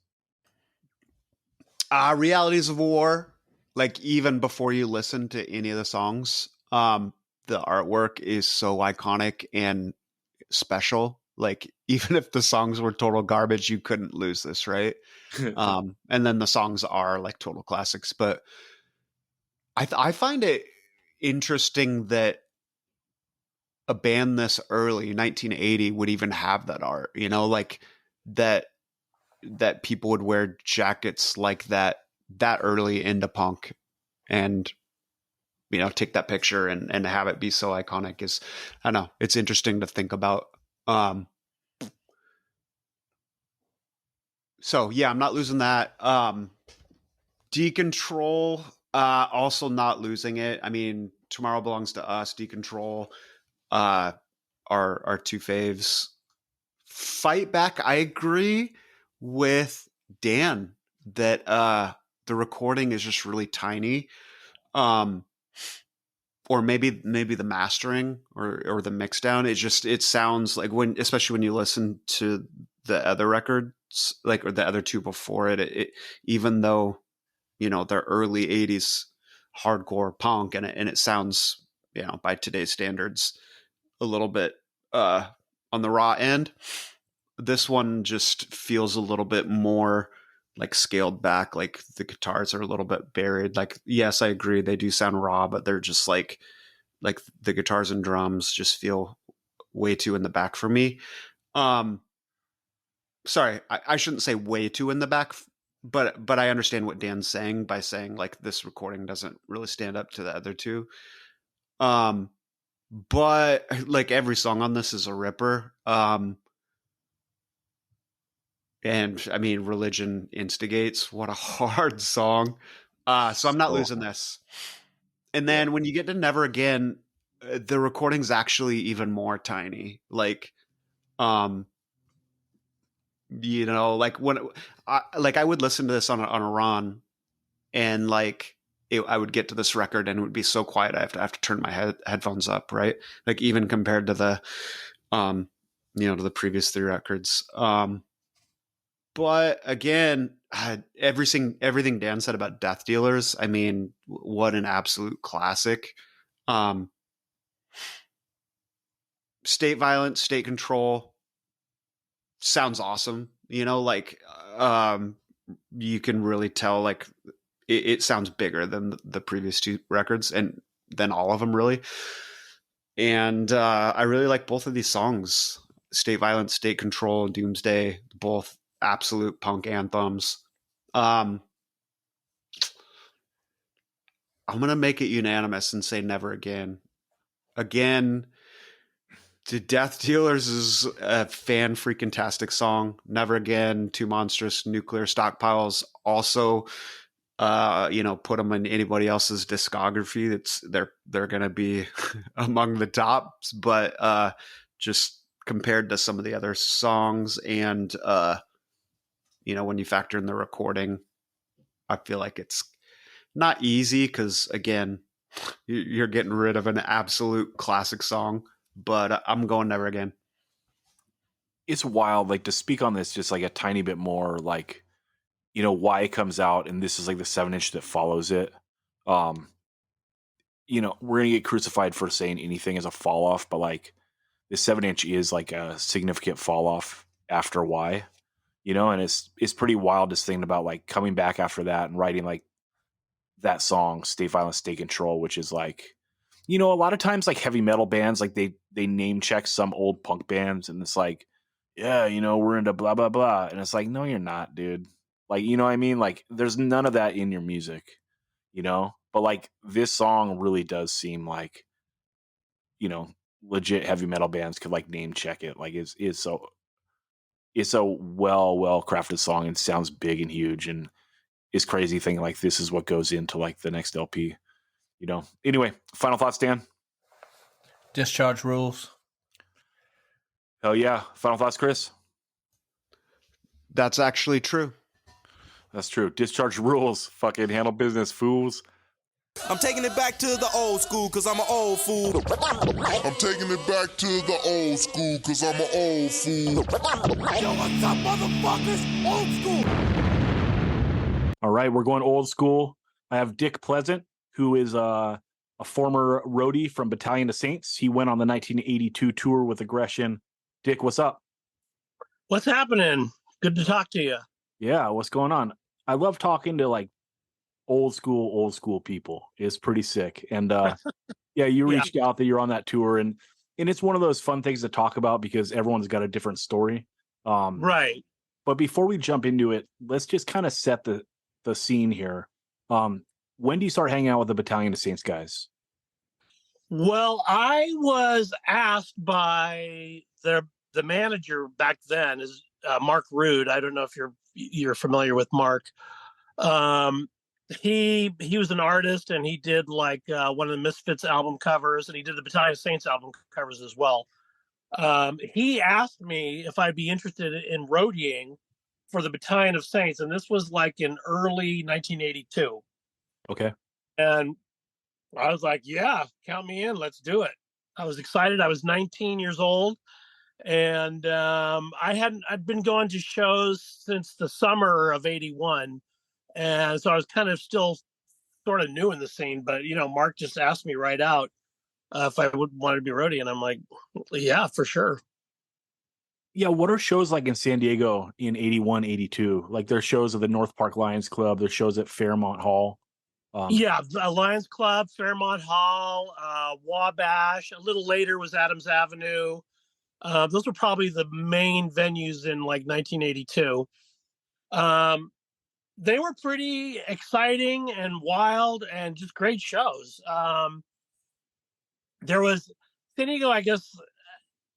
Realities of War, like even before you listen to any of the songs, the artwork is so iconic and special. Like even if the songs were total garbage, you couldn't lose this, right? And then the songs are like total classics. But I find it interesting that a band this early, 1980, would even have that art. You know, like that people would wear jackets like that early into punk, and you know, take that picture and have it be so iconic is, I don't know, it's interesting to think about. So yeah, I'm not losing that. Decontrol, also not losing it. I mean, Tomorrow Belongs to Us, Decontrol, are two faves. Fight Back, I agree with Dan that the recording is just really tiny. Or maybe the mastering or the mix down, it sounds like, when, especially when you listen to the other records, like, or the other two before it, even though, you know, they're early 80s hardcore punk, and it sounds, you know, by today's standards a little bit on the raw end. This one just feels a little bit more like scaled back, like the guitars are a little bit buried. Like, yes, I agree, they do sound raw, but they're just like the guitars and drums just feel way too in the back for me. Sorry, I shouldn't say way too in the back, but I understand what Dan's saying by saying like this recording doesn't really stand up to the other two. But like every song on this is a ripper. And I mean, Religion Instigates, what a hard song. So I'm not losing this. And then when you get to Never Again, the recording's actually even more tiny. Like, you know, like when I would listen to this on a run, and like I would get to this record and it would be so quiet I have to turn my headphones up, right? Like even compared to the you know, to the previous three records. But again, everything Dan said about Death Dealers, I mean, what an absolute classic. State Violence, State Control sounds awesome. You know, like you can really tell like it sounds bigger than the previous two records, and than all of them really. And I really like both of these songs, State Violence, State Control, Doomsday, both absolute punk anthems. I'm going to make it unanimous and say Never Again. Again, the Death Dealers is a fan freaking tastic song. Never Again, Too Monstrous, Nuclear Stockpiles also, you know, put them in anybody else's discography. They're going to be among the tops, but just compared to some of the other songs, and you know, when you factor in the recording, I feel like it's not easy because, again, you're getting rid of an absolute classic song, but I'm going Never Again. It's wild, like, to speak on this just like a tiny bit more, like, you know, why it comes out, and this is like the 7-inch that follows it. You know, we're gonna get crucified for saying anything as a fall off, but like the 7-inch is like a significant fall off after Y, you know, and it's pretty wild just thinking about like coming back after that and writing like that song, State Violence, State Control, which is like, you know, a lot of times like heavy metal bands, like they name check some old punk bands, and it's like, yeah, you know, we're into blah blah blah, and it's like, no, you're not, dude. Like, you know what I mean? Like, there's none of that in your music, you know. But like this song really does seem like, you know, legit heavy metal bands could like name check it. Like it's a well crafted song and sounds big and huge, and is crazy thing. Like this is what goes into like the next LP, you know. Anyway, final thoughts, Dan? Discharge rules. Hell yeah. Final thoughts, Chris? That's actually true. That's true. Discharge rules. Fucking handle business, fools. I'm taking it back to the old school because I'm an old fool. I'm taking it back to the old school because I'm an old fool. Yo, what's up, motherfuckers? Old school. All right, we're going old school. I have Dick Pleasant, who is a former roadie from Battalion of Saints. He went on the 1982 tour with Aggression. Dick, what's up? What's happening? Good to talk to you. Yeah, what's going on? I love talking to like old school people. It's pretty sick. And yeah, you reached out that you're on that tour, and it's one of those fun things to talk about because everyone's got a different story. Right. But before we jump into it, let's just kind of set the scene here. When do you start hanging out with the Battalion of Saints guys? Well, I was asked by the manager back then is Mark Rude. I don't know if you're familiar with Mark. He was an artist, and he did like one of the Misfits album covers, and he did the Battalion of Saints album covers as well. He asked me if I'd be interested in roadieing for the Battalion of Saints, and this was like in early 1982. Okay. And I was like, yeah, count me in. Let's do it. I was excited. I was 19 years old, and I'd been going to shows since the summer of 81. And so I was kind of still sort of new in the scene, but, you know, Mark just asked me right out if I would want to be roadie. And I'm like, yeah, for sure. Yeah. What are shows like in San Diego in 81, 82? Like there's shows of the North Park Lions Club. There's shows at Fairmont Hall. Yeah. The Lions Club, Fairmont Hall, Wabash. A little later was Adams Avenue. Those were probably the main venues in like 1982. They were pretty exciting and wild and just great shows. There was San Diego, I guess,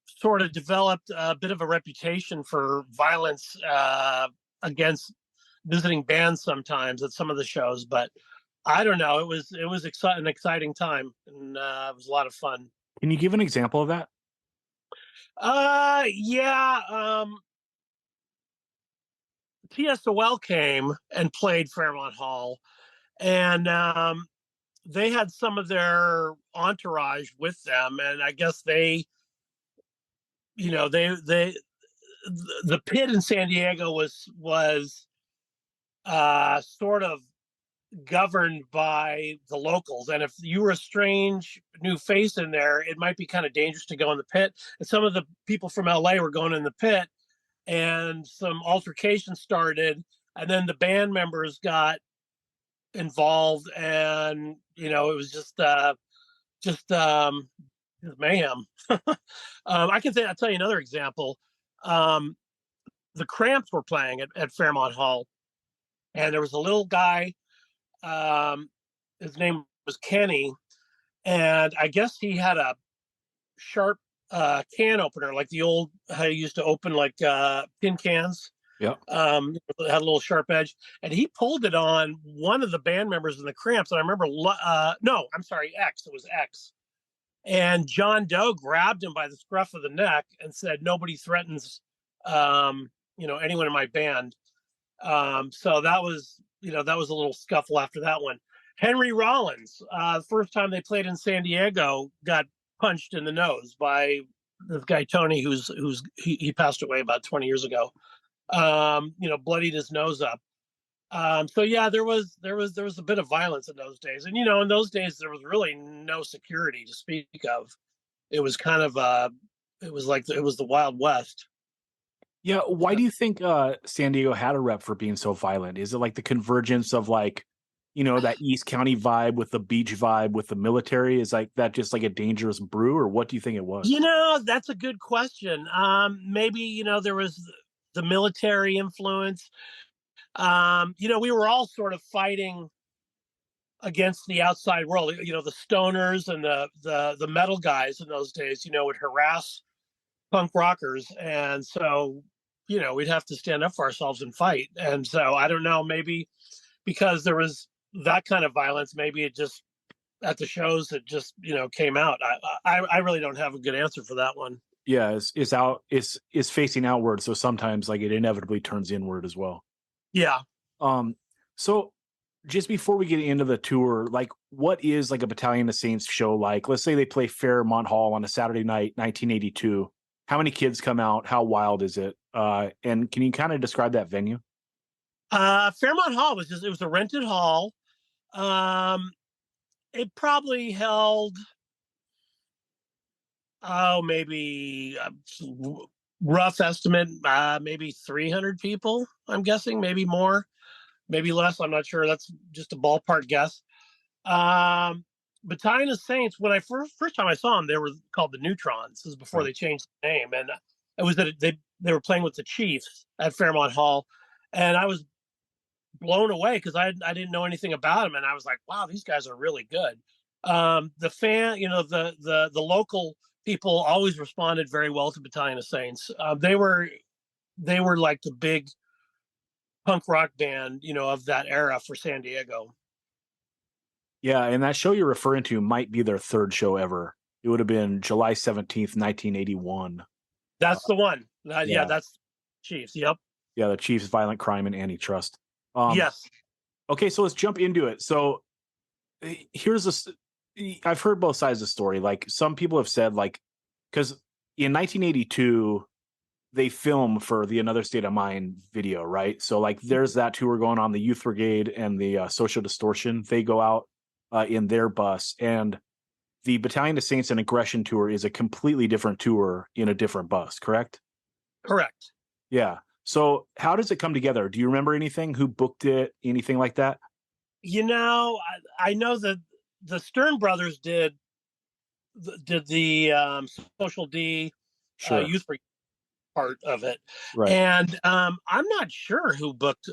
sort of developed a bit of a reputation for violence against visiting bands sometimes at some of the shows, but I don't know. It was an exciting time, and it was a lot of fun. Can you give an example of that? Yeah. TSOL came and played Fairmont Hall, and they had some of their entourage with them, and I guess the pit in San Diego was sort of governed by the locals, and if you were a strange new face in there, it might be kind of dangerous to go in the pit. And some of the people from LA were going in the pit, and some altercation started, and then the band members got involved, and it was just mayhem. I'll tell you another example. The Cramps were playing at Fairmont Hall, and there was a little guy. His name was Kenny, and I guess he had a sharp can opener, like the old how you used to open like tin cans. Yeah. It had a little sharp edge, and he pulled it on one of the band members in the Cramps. And I remember, no, I'm sorry, X. It was X. And John Doe grabbed him by the scruff of the neck and said, "Nobody threatens, anyone in my band." So that was a little scuffle after that one. Henry Rollins, the first time they played in San Diego, got punched in the nose by this guy Tony, he passed away about 20 years ago. Bloodied his nose up. So yeah, there was a bit of violence in those days, and in those days there was really no security to speak of. It was kind of it was the Wild West. Yeah, why do you think San Diego had a rep for being so violent? Is it like the convergence of like, that East County vibe with the beach vibe with the military? Is like that just like a dangerous brew, or what do you think it was? That's a good question. Maybe there was the military influence. We were all sort of fighting against the outside world. The stoners and the metal guys in those days, would harass punk rockers, and so we'd have to stand up for ourselves and fight. And so I don't know, maybe because there was that kind of violence. Maybe it just at the shows it just came out. I really don't have a good answer for that one. Yeah, is facing outward, so sometimes like it inevitably turns inward as well. Yeah. So just before we get into the tour, like what is like a Battalion of Saints show like? Let's say they play Fairmont Hall on a Saturday night, 1982. How many kids come out? How wild is it? And can you kind of describe that venue? Fairmont Hall was it was a rented hall. It probably held maybe rough estimate, maybe 300 people. I'm guessing, maybe more, maybe less. I'm not sure. That's just a ballpark guess. Battalion of Saints. When I first time I saw them, they were called the Neutrons. This is before they changed the name, and it was that they were playing with the Chiefs at Fairmont Hall, and I was blown away because I didn't know anything about them, and I was like, wow, these guys are really good. The fan, the local people always responded very well to Battalion of Saints. They were like the big punk rock band, of that era for San Diego. Yeah, and that show you're referring to might be their third show ever. It would have been July 17th, 1981. That's the one. Yeah. That's Chiefs. Yep. Yeah, the Chiefs, Violent Crime, and Antitrust. Yes. Okay, so let's jump into it. So here's this. I've heard both sides of the story. Like some people have said, like, because in 1982 they filmed for the Another State of Mind video, right? So like there's that tour going on, the Youth Brigade and the Social Distortion. They go out in their bus, and the Battalion of Saints and Aggression tour is a completely different tour in a different bus, correct? Correct. Yeah. So how does it come together? Do you remember anything? Who booked it? Anything like that? I know that the Stern brothers did the Social D Sure. Youth Brigade part of it, Right. and I'm not sure who booked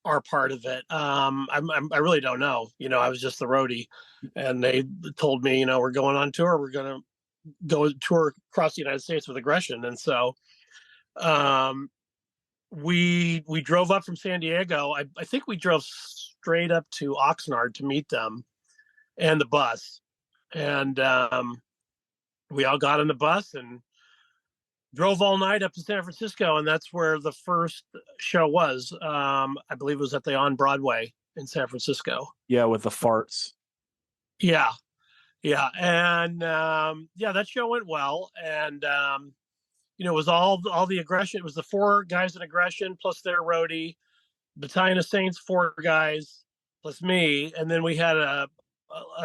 our part of it. I really don't know. I was just the roadie, and they told me, we're going on tour. We're going to go tour across the United States with Aggression, and so we drove up from San Diego. I think we drove straight up to Oxnard to meet them and the bus, and we all got on the bus and drove all night up to San Francisco, and that's where the first show was. I believe it was at the On Broadway in San Francisco. Yeah, with the farts. Yeah. And that show went well. And it was all the Aggression. It was the 4 guys in Aggression plus their roadie, Battalion of Saints, 4 guys plus me, and then we had a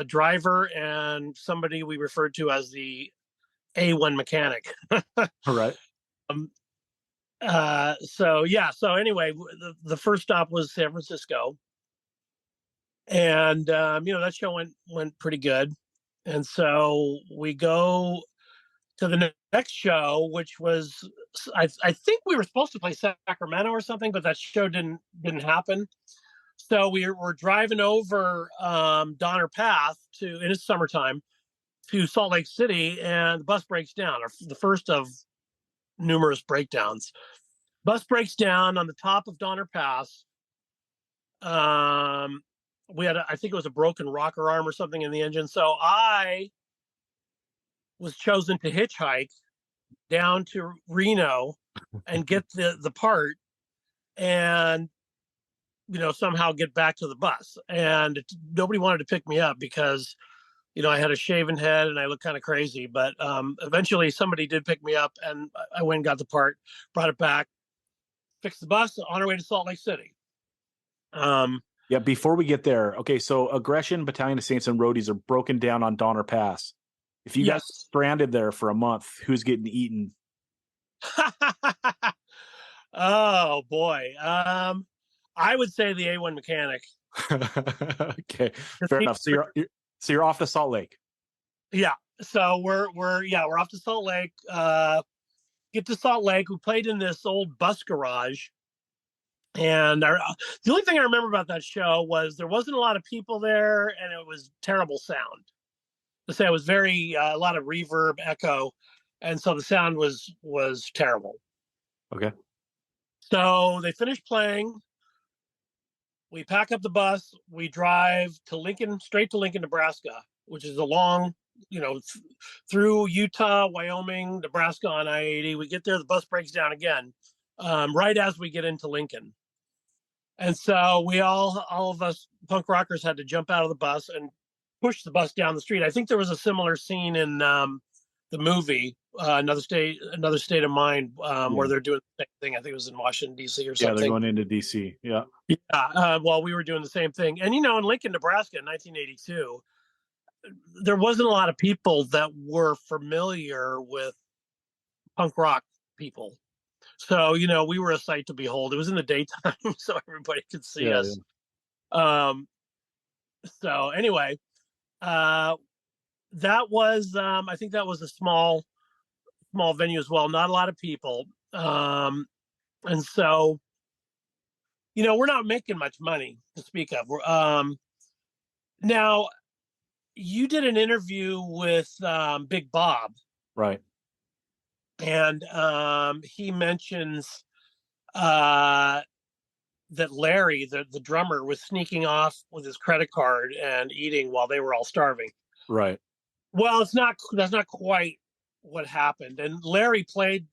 driver and somebody we referred to as the A1 mechanic. All right. So anyway, the first stop was San Francisco, and that show went pretty good, and so we go to the next show, which was I think we were supposed to play Sacramento or something, but that show didn't happen. So we were driving over Donner Path in the summertime to Salt Lake City, and the bus breaks down, or the first of numerous breakdowns. Bus breaks down on the top of Donner Pass. We had, I think it was a broken rocker arm or something in the engine. So I was chosen to hitchhike down to Reno and get the part, and somehow get back to the bus. And nobody wanted to pick me up because I had a shaven head and I looked kind of crazy, but eventually somebody did pick me up, and I went and got the part, brought it back, fixed the bus on our way to Salt Lake City. Yeah, before we get there, okay, so Aggression, Battalion of Saints, and Roadies are broken down on Donner Pass. If you got stranded there for a month, who's getting eaten? Oh boy. I would say the A1 mechanic. Okay, fair enough. So you're off to Salt Lake. Yeah. So we're off to Salt Lake. Get to Salt Lake. We played in this old bus garage. And the only thing I remember about that show was there wasn't a lot of people there, and it was terrible sound. To say it was very a lot of reverb, echo, and so the sound was terrible. Okay. So they finished playing. We pack up the bus. We drive to Lincoln, straight to Lincoln, Nebraska, which is a long, through Utah, Wyoming, Nebraska on I-80. We get there, the bus breaks down again, right as we get into Lincoln. And so we all of us punk rockers had to jump out of the bus and push the bus down the street. I think there was a similar scene in the movie, Another State of Mind, where they're doing the same thing. I think it was in Washington, D.C. or something. Yeah, they're going into D.C. Yeah. Yeah. Well, we were doing the same thing. And, in Lincoln, Nebraska in 1982, there wasn't a lot of people that were familiar with punk rock people. So, we were a sight to behold. It was in the daytime, so everybody could see us. Yeah. So anyway, that was, I think that was a small venue as well. Not a lot of people. And so, we're not making much money to speak of. Now, you did an interview with Big Bob. Right. And he mentions that Larry, the drummer, was sneaking off with his credit card and eating while they were all starving. Right. Well, that's not quite what happened. And Larry played.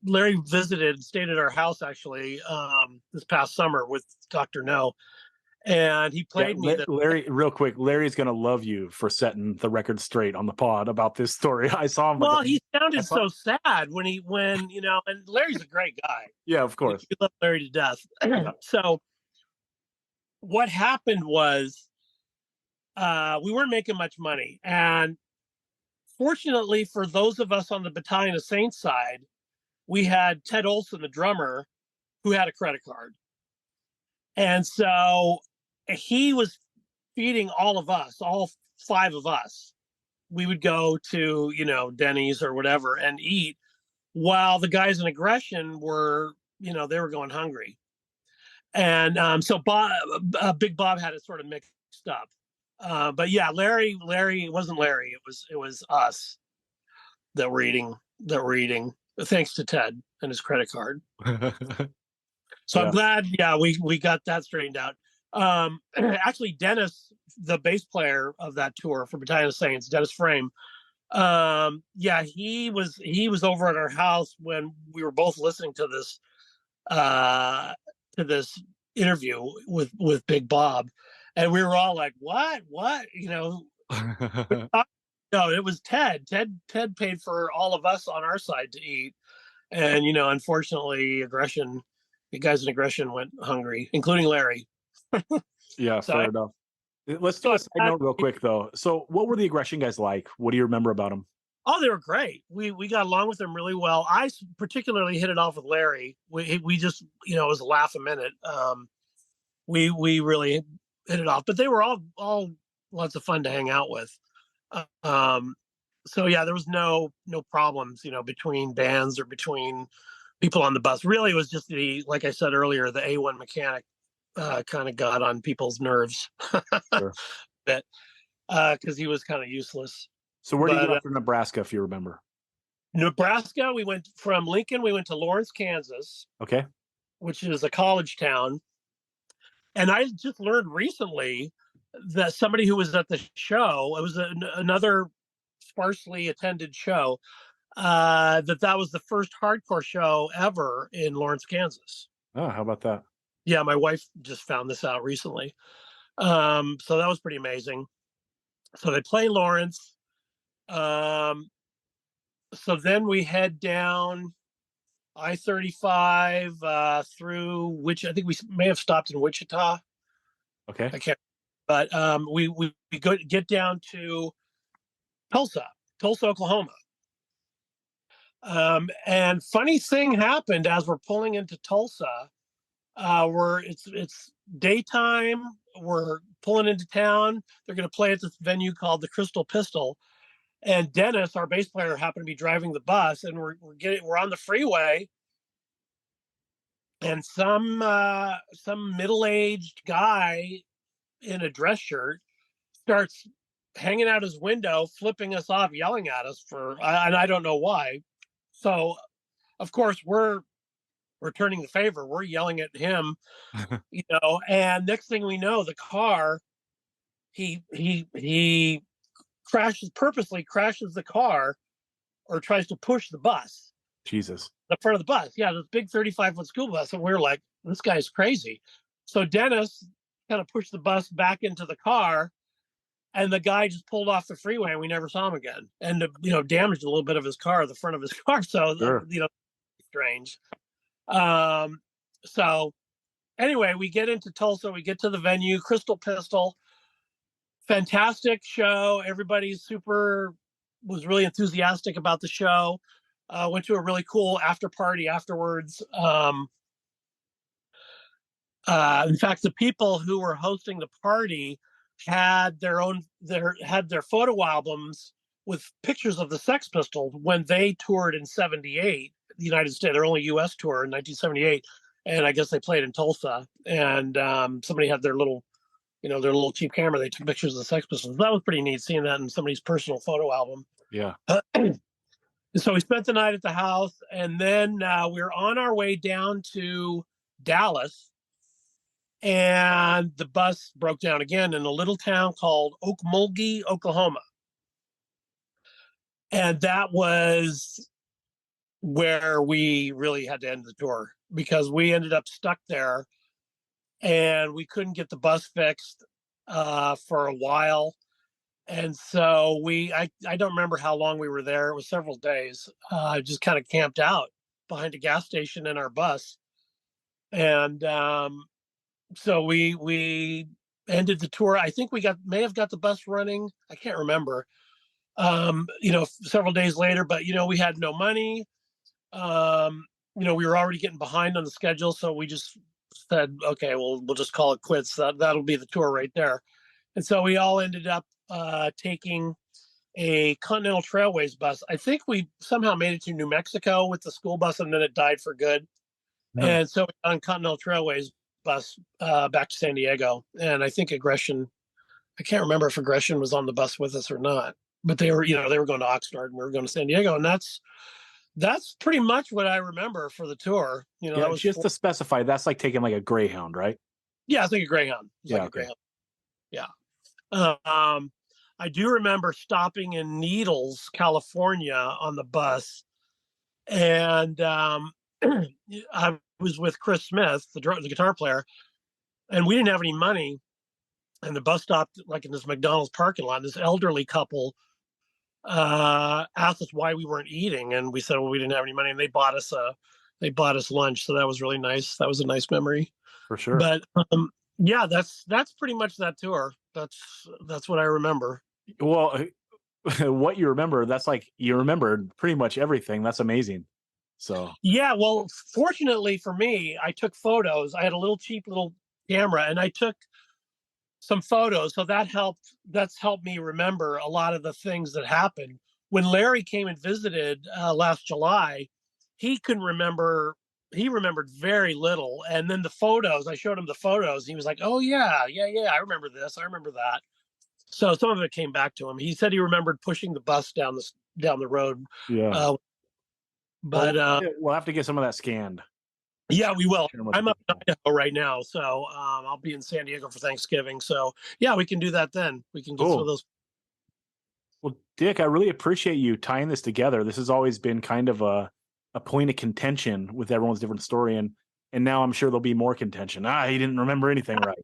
Larry visited and stayed at our house actually this past summer with Dr. No. And he played me. Larry, real quick, Larry's going to love you for setting the record straight on the pod about this story. I saw him. Well, he sounded so sad when and Larry's a great guy. Yeah, of course. We love Larry to death. So what happened was we weren't making much money. And fortunately for those of us on the Battalion of Saints side, we had Ted Olson, the drummer, who had a credit card. And so he was feeding all of us, all 5 of us. We would go to, Denny's or whatever and eat while the guys in Aggression were, they were going hungry. And so Big Bob had it sort of mixed up. But yeah, Larry, it wasn't Larry. It was us that were eating, thanks to Ted and his credit card. So yeah. I'm glad, we got that straightened out. Actually, Dennis, the bass player of that tour for Battalion of Saints, Dennis Frame, he was over at our house when we were both listening to this interview with Big Bob, and we were all like, "What?" No, it was Ted. Ted paid for all of us on our side to eat, and unfortunately, the guys in Aggression went hungry, including Larry. Yeah, fair enough. Let's do a side note real quick, though. So what were the Aggression guys like? What do you remember about them? Oh, they were great. We got along with them really well. I particularly hit it off with Larry. We just, it was a laugh a minute. We really hit it off. But they were all lots of fun to hang out with. So, yeah, there was no problems, between bands or between people on the bus. Really, it was just like I said earlier, the A1 mechanic kind of got on people's nerves Sure. bit because he was kind of useless. So where did you go after Nebraska, if you remember? Nebraska, we went from Lincoln, we went to Lawrence, Kansas. Okay. Which is a college town. And I just learned recently that somebody who was at the show, it was another sparsely attended show, that was the first hardcore show ever in Lawrence, Kansas. Oh, how about that? Yeah, my wife just found this out recently. So that was pretty amazing. So they play Lawrence. So then we head down I-35 through which I think we may have stopped in Wichita. Okay. I can't. But we get down to Tulsa, Oklahoma. And funny thing happened as we're pulling into Tulsa. It's daytime. We're pulling into town. They're going to play at this venue called the Crystal Pistol. And Dennis, our bass player, happened to be driving the bus, and we're on the freeway, and some middle-aged guy in a dress shirt starts hanging out his window, flipping us off, yelling at us and I don't know why. So, of course, we're returning the favor. We're yelling at him, and next thing we know, the car, he purposely crashes the car or tries to push the bus, Jesus. the front of the bus. Yeah, this big 35-foot school bus. And we're like, this guy's crazy. So Dennis kind of pushed the bus back into the car, and the guy just pulled off the freeway, and we never saw him again. And damaged a little bit of his car, the front of his car. So Sure. Strange. So anyway, we get into Tulsa. We get to the venue, Crystal Pistol. Fantastic show. Everybody was really enthusiastic about the show. Went to a really cool after party afterwards. In fact, the people who were hosting the party had their photo albums with pictures of the Sex Pistols when they toured in '78, the United States, their only U.S. tour in 1978, and I guess they played in Tulsa. And somebody had their little cheap camera. They took pictures of the Sex Pistols. That was pretty neat, seeing that in somebody's personal photo album. Yeah. So we spent the night at the house, and then we were on our way down to Dallas. And the bus broke down again in a little town called Okmulgee, Oklahoma. And that was where we really had to end the tour, because we ended up stuck there and we couldn't get the bus fixed for a while. And so I don't remember how long we were there. It was several days. Just kind of camped out behind a gas station in our bus. And so we ended the tour. I think we may have got the bus running. I can't remember. Several days later, but we had no money. We were already getting behind on the schedule, so we just said, okay, we'll just call it quits. That'll be the tour right there. And so we all ended up taking a Continental Trailways bus. I think we somehow made it to New Mexico with the school bus, and then it died for good. Yeah. And so we got on Continental Trailways bus back to San Diego. And I think Aggression, I can't remember if Aggression was on the bus with us or not, but they were going to Oxnard and we were going to San Diego. And that's pretty much what I remember for the tour. That was just to specify, that's like taking like a Greyhound, right? Yeah, I think a Greyhound. Yeah, a Greyhound. Yeah. I do remember stopping in Needles, California on the bus. And I was with Chris Smith, the guitar player, and we didn't have any money. And the bus stopped like in this McDonald's parking lot. This elderly couple asked us why we weren't eating, and we said, well, we didn't have any money, and they bought us lunch. So that was really nice. That was a nice memory for sure. But yeah, that's pretty much that tour. That's what I remember. Well, what you remember, that's like you remembered pretty much everything. That's amazing. So yeah, well, fortunately for me, I took photos. I had a cheap little camera, and I took some photos, so that's helped me remember a lot of the things that happened. When Larry came and visited last July, he remembered very little. And then the photos, I showed him the photos. He was like, oh yeah, I remember this, I remember that. So some of it came back to him. He said he remembered pushing the bus down the road. Yeah. But we'll have to get some of that scanned. Yeah, we will. I'm up in Idaho right now, so I'll be in San Diego for Thanksgiving. So yeah, we can do that then. We can get some of those. Well, Dick, I really appreciate you tying this together. This has always been kind of a point of contention with everyone's different story, and now I'm sure there'll be more contention. He didn't remember anything right.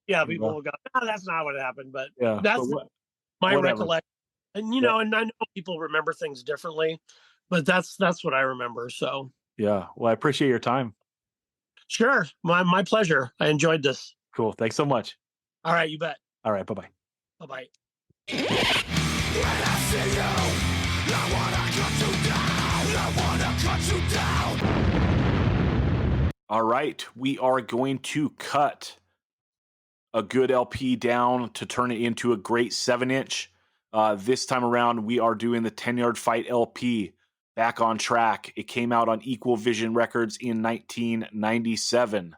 Yeah, people will go, that's not what happened, but yeah, that's my recollection. And and I know people remember things differently, but that's what I remember. So yeah, well, I appreciate your time. Sure, my pleasure. I enjoyed this. Cool. Thanks so much. All right, you bet. All right, bye-bye. Bye-bye. When I see you, I wanna cut you down. All right, we are going to cut a good LP down to turn it into a great 7-inch. This time around, we are doing the 10-Yard Fight LP. Back on Track. It came out on Equal Vision Records in 1997.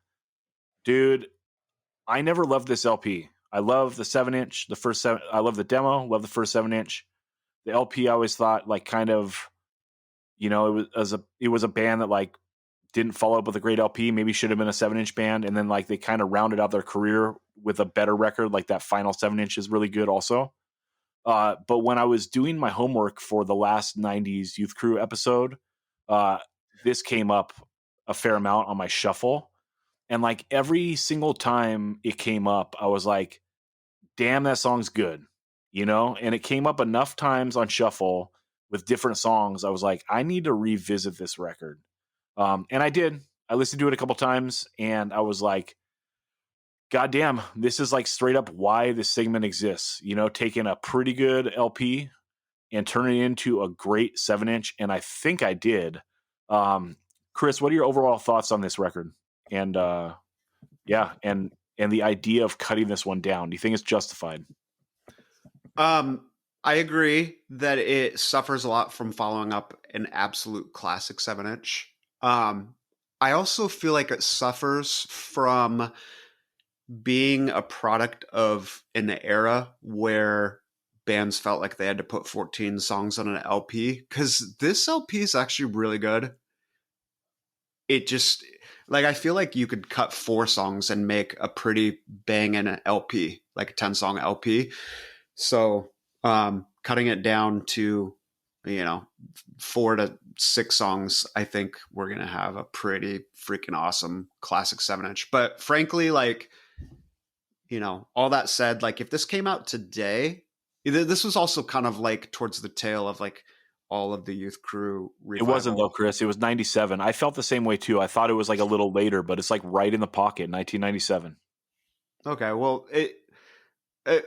Dude, I never loved this LP. I love the 7-inch, I love the demo, love the first 7-inch. The LP, I always thought like kind of, it was a band that like didn't follow up with a great LP. Maybe should have been a 7-inch band, and then like they kind of rounded out their career with a better record. Like that final 7-inch is really good also. But when I was doing my homework for the last 90s Youth Crew episode, this came up a fair amount on my shuffle. And like every single time it came up, I was like, damn, that song's good, you know? And it came up enough times on shuffle with different songs. I was like, I need to revisit this record. And I did. I listened to it a couple times and I was like, God damn, this is like straight up why this segment exists, you know, taking a pretty good LP and turning it into a great 7-inch. And I think I did. Chris, what are your overall thoughts on this record? And yeah, and the idea of cutting this one down, do you think it's justified? I agree that it suffers a lot from following up an absolute classic 7-inch. I also feel like it suffers from being a product of an era where bands felt like they had to put 14 songs on an LP, because this LP is actually really good. It just, like, I feel like you could cut 4 songs and make a pretty banging LP, like a 10-song LP. So cutting it down to, 4 to 6 songs, I think we're going to have a pretty freaking awesome classic 7-inch. But frankly, like, all that said, like if this came out today, this was also kind of like towards the tail of like all of the Youth Crew revival. It wasn't though, Chris. It was 97. I felt the same way too. I thought it was like a little later, but it's like right in the pocket, 1997. Okay, well,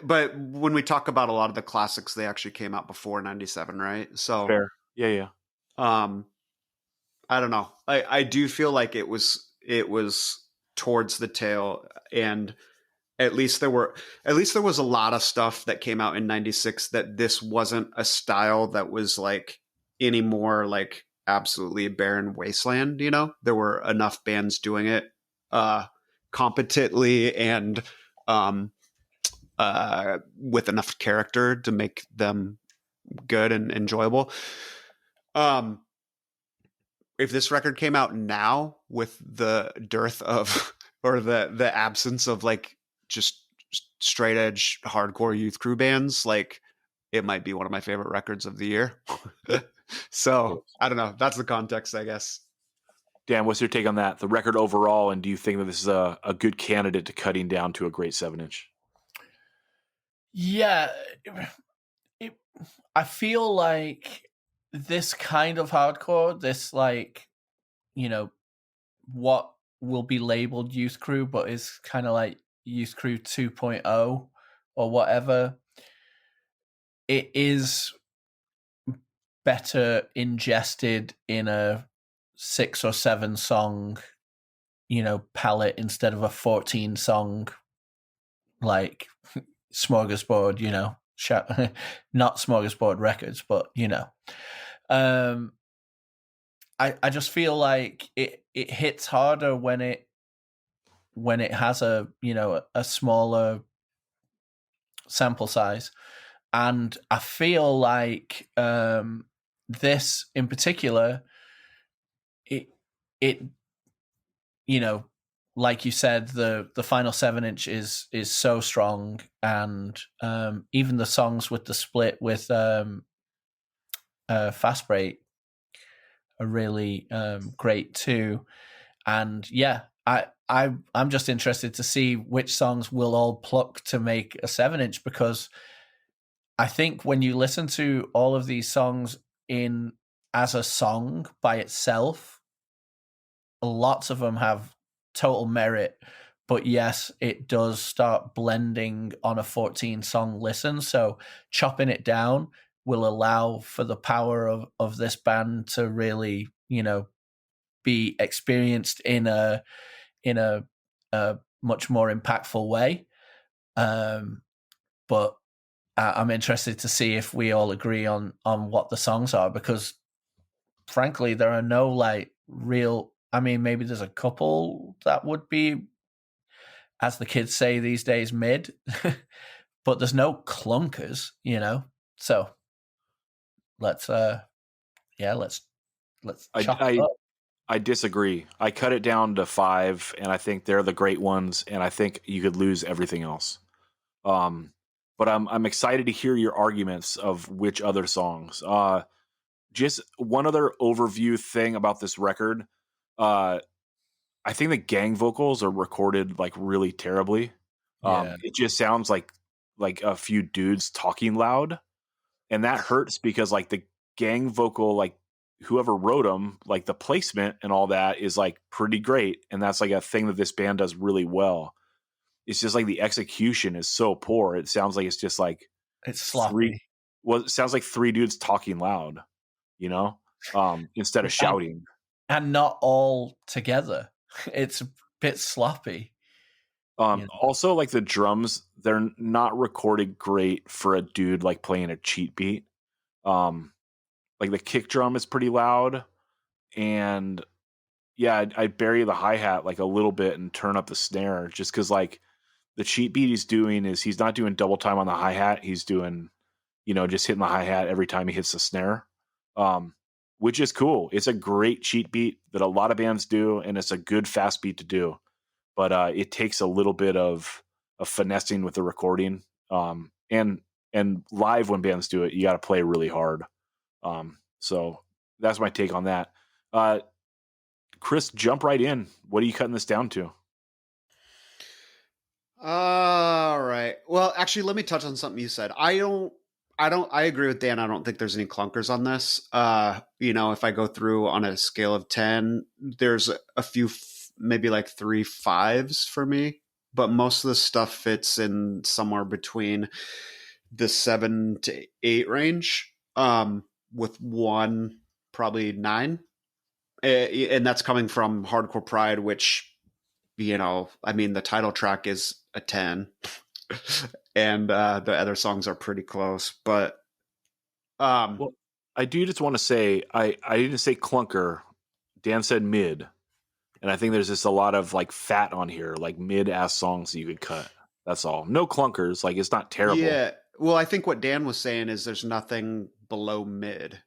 but when we talk about a lot of the classics, they actually came out before 97, right? So fair. Yeah. I don't know. I do feel like it was towards the tail, and at least there was a lot of stuff that came out in 96 that this wasn't a style that was like any more like absolutely barren wasteland, There were enough bands doing it competently and with enough character to make them good and enjoyable. If this record came out now with the dearth of or the absence of like just straight edge hardcore Youth Crew bands, like it might be one of my favorite records of the year. So I don't know. That's the context, I guess. Dan, what's your take on that? The record overall, and do you think that this is a good candidate to cutting down to a great 7-inch? Yeah, I feel like this kind of hardcore, this like, what will be labeled Youth Crew, but is kind of like Youth Crew 2.0 or whatever, it is better ingested in a 6 or 7 song, palette instead of a 14 song, like smorgasbord, not smorgasbord records, but I just feel like it hits harder when it has a smaller sample size, and I feel like this in particular, it like you said, the final 7-inch is so strong, and even the songs with the split with Fast Break are really great too. And yeah, I'm just interested to see which songs will all pluck to make a 7-inch, because I think when you listen to all of these songs as a song by itself, lots of them have total merit, but yes, it does start blending on a 14 song listen. So chopping it down will allow for the power of this band to really, be experienced in a much more impactful way. But I'm interested to see if we all agree on what the songs are, because frankly, there are no like real, maybe there's a couple that would be, as the kids say these days, mid, but there's no clunkers, So let's chop it up. I disagree. I cut it down to 5, and I think they're the great ones, and I think you could lose everything else. But I'm excited to hear your arguments of which other songs. Just one other overview thing about this record. I think the gang vocals are recorded like really terribly. Yeah. It just sounds like a few dudes talking loud, and that hurts because like the gang vocal, like whoever wrote them, like the placement and all that is like pretty great, and that's like a thing that this band does really well. It's just like the execution is so poor. It sounds like it's just like It's sloppy. it sounds like 3 dudes talking loud, you know, instead of shouting. And not all together. It's a bit sloppy. Also, like the drums, they're not recorded great for a dude like playing a cheat beat. Like the kick drum is pretty loud, and yeah, I'd bury the hi-hat like a little bit and turn up the snare, just because like the cheat beat he's doing is he's not doing double time on the hi-hat. He's doing, just hitting the hi-hat every time he hits the snare, which is cool. It's a great cheat beat that a lot of bands do, and it's a good fast beat to do. But it takes a little bit of finessing with the recording, and live when bands do it, you got to play really hard. So that's my take on that. Chris, jump right in. What are you cutting this down to? All right. Well, actually, let me touch on something you said. I agree with Dan. I don't think there's any clunkers on this. If I go through on a scale of 10, there's a few, maybe like 3 5s for me, but most of the stuff fits in somewhere between the 7 to 8 range, with one probably 9. And that's coming from Hardcore Pride, which, the title track is a 10 and the other songs are pretty close, but well, I do just want to say I didn't say clunker. Dan said mid, and I think there's just a lot of like fat on here, like mid ass songs that you could cut. That's all. No clunkers. Like it's not terrible. Yeah. Well, I think what Dan was saying is there's nothing below mid.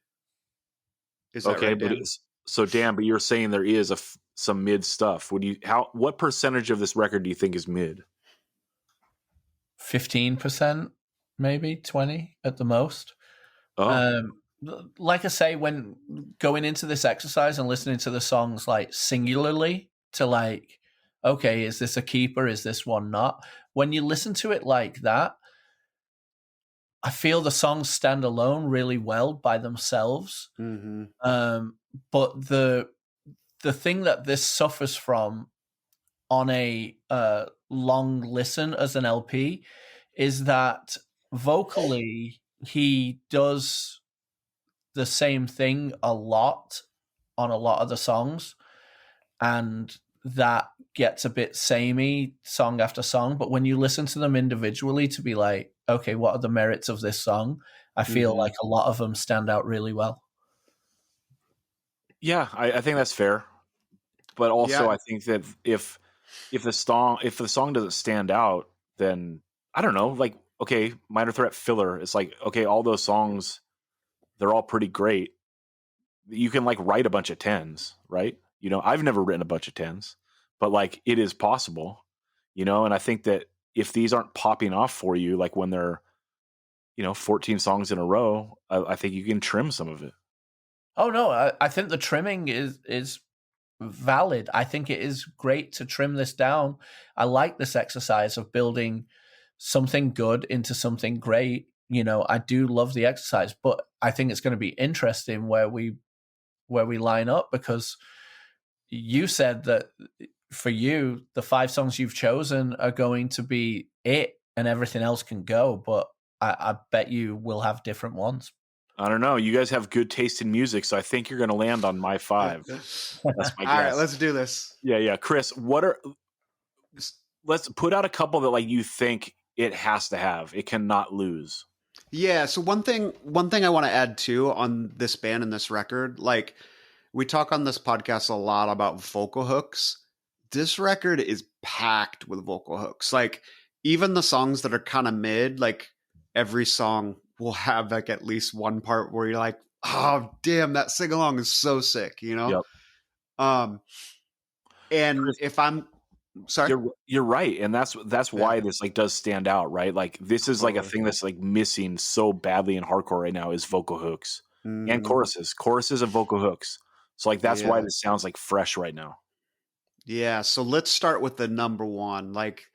Is that okay, right, Dan? So Dan, but you're saying there is some mid stuff. What percentage of this record do you think is mid? 15%, maybe 20 at the most. Oh. Like I say, when going into this exercise and listening to the songs like singularly to like, okay, is this a keeper? Is this one not? When you listen to it like that, I feel the songs stand alone really well by themselves. Mm-hmm. But the thing that this suffers from on a long listen as an LP is that vocally he does the same thing a lot on a lot of the songs, and that gets a bit samey song after song. But when you listen to them individually to be like, okay, what are the merits of this song? I feel like a lot of them stand out really well. Yeah, I think that's fair. But also I think that if the song doesn't stand out, then I don't know, like, okay, Minor Threat filler, it's like, okay, all those songs, they're all pretty great. You can like write a bunch of 10s, right? I've never written a bunch of 10s, but like it is possible, and I think that if these aren't popping off for you, like when they're, 14 songs in a row, I think you can trim some of it. Oh no, I think the trimming is valid. I think it is great to trim this down. I like this exercise of building something good into something great. I do love the exercise, but I think it's going to be interesting where we line up, because you said that for you, the 5 songs you've chosen are going to be it and everything else can go. But I bet you will have different ones. I don't know. You guys have good taste in music, so I think you're going to land on my 5. That's my guess. All right, let's do this. Yeah. Chris, let's put out a couple that like you think it has to have. It cannot lose. Yeah, so one thing I want to add too on this band and this record, like we talk on this podcast a lot about vocal hooks. This record is packed with vocal hooks. Like even the songs that are kind of mid, like every song will have like at least one part where you're like, oh damn, that sing along is so sick, Yep. And if I'm sorry, You're right, and that's why this like does stand out, right? Like this is like a Totally. thing that's like missing so badly in hardcore right now is vocal hooks and Mhm. choruses and vocal hooks. So like that's why Yeah. this sounds like fresh right now. Yeah, so let's start with the number one. Like,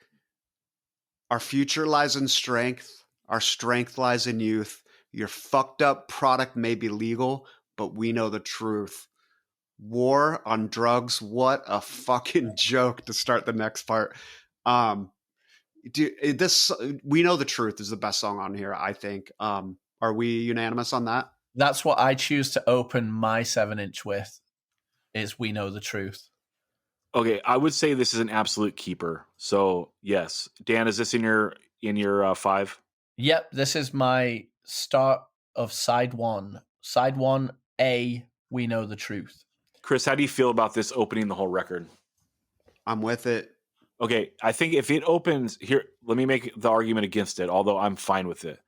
our future lies in strength. Our strength lies in youth. Your fucked up product may be legal, but we know the truth. War on drugs. What a fucking joke to start the next part. Um, this we know the truth is the best song on here. I think. Are we unanimous on that? That's what I choose to open my 7-inch with. Is We Know the Truth. Okay, I would say this is an absolute keeper. So yes, Dan, is this in your 5? Yep, this is my start of side one. Side 1A, We Know the Truth. Chris, how do you feel about this opening the whole record? I'm with it. Okay, I think if it opens here, let me make the argument against it, although I'm fine with it.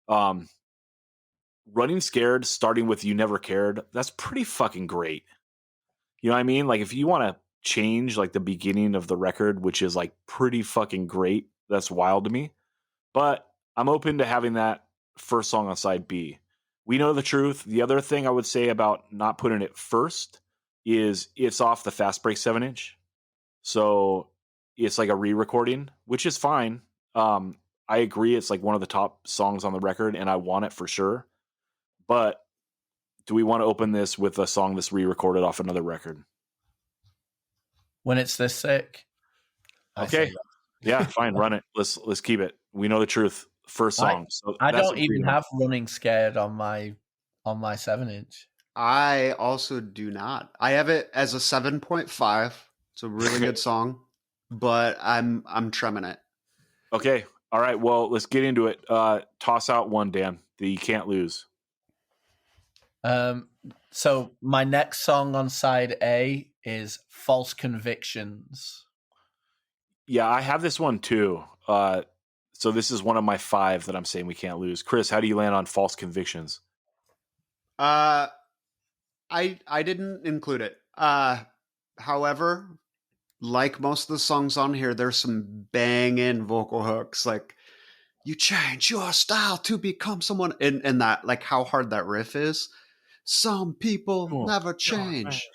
Running Scared, starting with You Never Cared, that's pretty fucking great. You know what I mean? Like if you want to change like the beginning of the record, which is like pretty fucking great, that's wild to me. But I'm open to having that first song on side B. We Know the Truth. The other thing I would say about not putting it first is it's off the Fast Break 7-inch. So it's like a re-recording, which is fine. I agree it's like one of the top songs on the record and I want it for sure. But do we want to open this with a song that's re-recorded off another record? When it's this sick. Okay. Yeah, fine. Run it. Let's keep it. We Know the Truth. First song. I don't even have Running Scared on my 7-inch. I also do not. I have it as a 7.5. It's a really good song, but I'm trimming it. Okay. All right. Well, let's get into it. Toss out one, Dan, that you can't lose. So my next song on side A is False Convictions. Yeah, I have this one too. So this is one of my 5 that I'm saying we can't lose. Chris, how do you land on False Convictions? I didn't include it. However, like most of the songs on here, there's some banging vocal hooks. Like, you change your style to become someone, and that, like, how hard that riff is. Some people never change.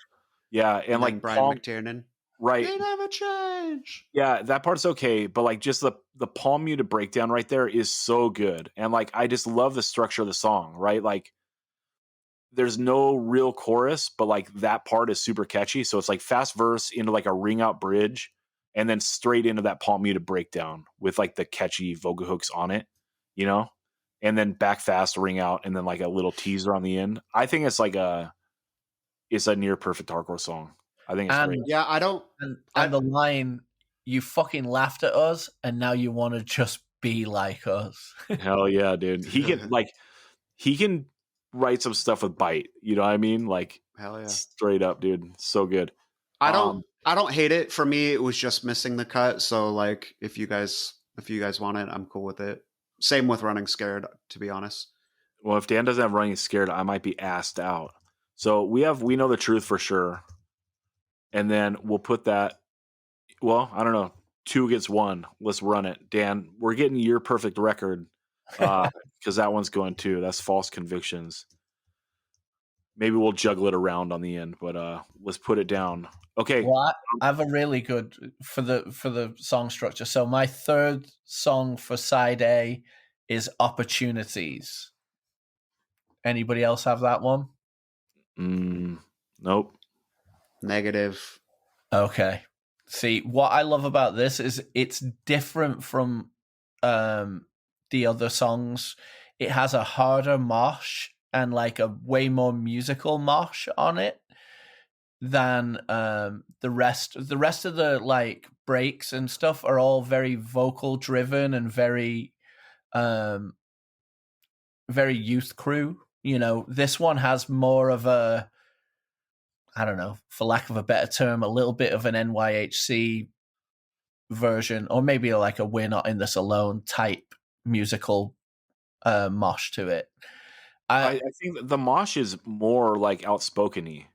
Yeah, and like Brian McTiernan, right? They never change. Yeah, that part's okay, but like just the palm muted breakdown right there is so good, and like I just love the structure of the song. Right, like there's no real chorus, but like that part is super catchy. So it's like fast verse into like a ring out bridge, and then straight into that palm muted breakdown with like the catchy vocal hooks on it, you know, and then back fast ring out, and then like a little teaser on the end. I think it's a near perfect hardcore song. I think it's great. Yeah, I don't. And the line, "You fucking laughed at us, and now you want to just be like us." Hell yeah, dude. He can write some stuff with bite. You know what I mean? Like, hell yeah, straight up, dude. So good. I don't hate it. For me, it was just missing the cut. So like, if you guys want it, I'm cool with it. Same with Running Scared, to be honest. Well, if Dan doesn't have Running Scared, I might be asked out. So we Know the Truth for sure. And then we'll put that, well, I don't know, 2 against 1. Let's run it. Dan, we're getting your perfect record because that one's going too. That's False Convictions. Maybe we'll juggle it around on the end, but let's put it down. Okay. Well, I have a really good for the song structure. So my third song for side A is Opportunities. Anybody else have that one? Nope. Negative. Okay. See, what I love about this is it's different from the other songs. It has a harder mosh and like a way more musical mosh on it than the rest. The rest of the like breaks and stuff are all very vocal driven and very youth crew. You know, this one has more of a, I don't know, for lack of a better term, a little bit of an NYHC version, or maybe like a We're Not in This Alone type musical mosh to it. I think the mosh is more like outspoken-y.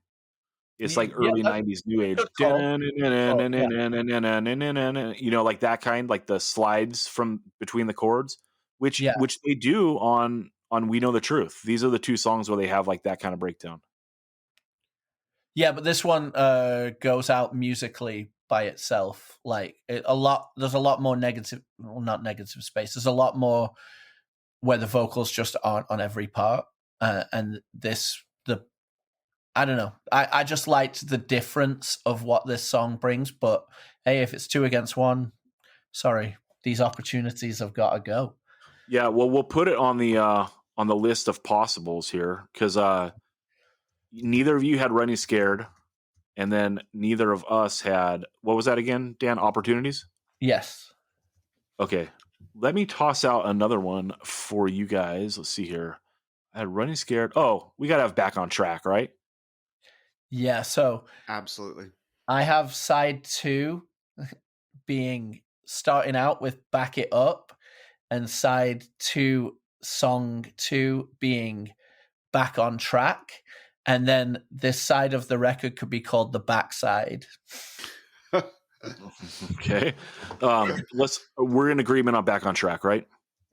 It's like Yeah, early that's 90s new age. good call. You know, like that kind, like the slides from between the chords, which Yeah. they do on We Know the Truth. These are the two songs where they have like that kind of breakdown. Yeah, but this one goes out musically by itself. Like there's a lot more negative, well, not negative space. There's a lot more where the vocals just aren't on every part, and I don't know. I just liked the difference of what this song brings. But hey, if it's 2 against 1, sorry, these opportunities have got to go. Yeah, well, we'll put it on the list of possibles here because neither of you had Running Scared, and then neither of us had, what was that again, Dan? Opportunities? Yes. Okay, let me toss out another one for you guys. Let's see here. I had Running Scared. Oh, we got to have Back on Track, right? Yeah, so Absolutely. I have side 2 being starting out with Back It Up, and side 2, song 2 being Back on Track. And then this side of the record could be called the backside. Okay. We're in agreement on Back on Track, right?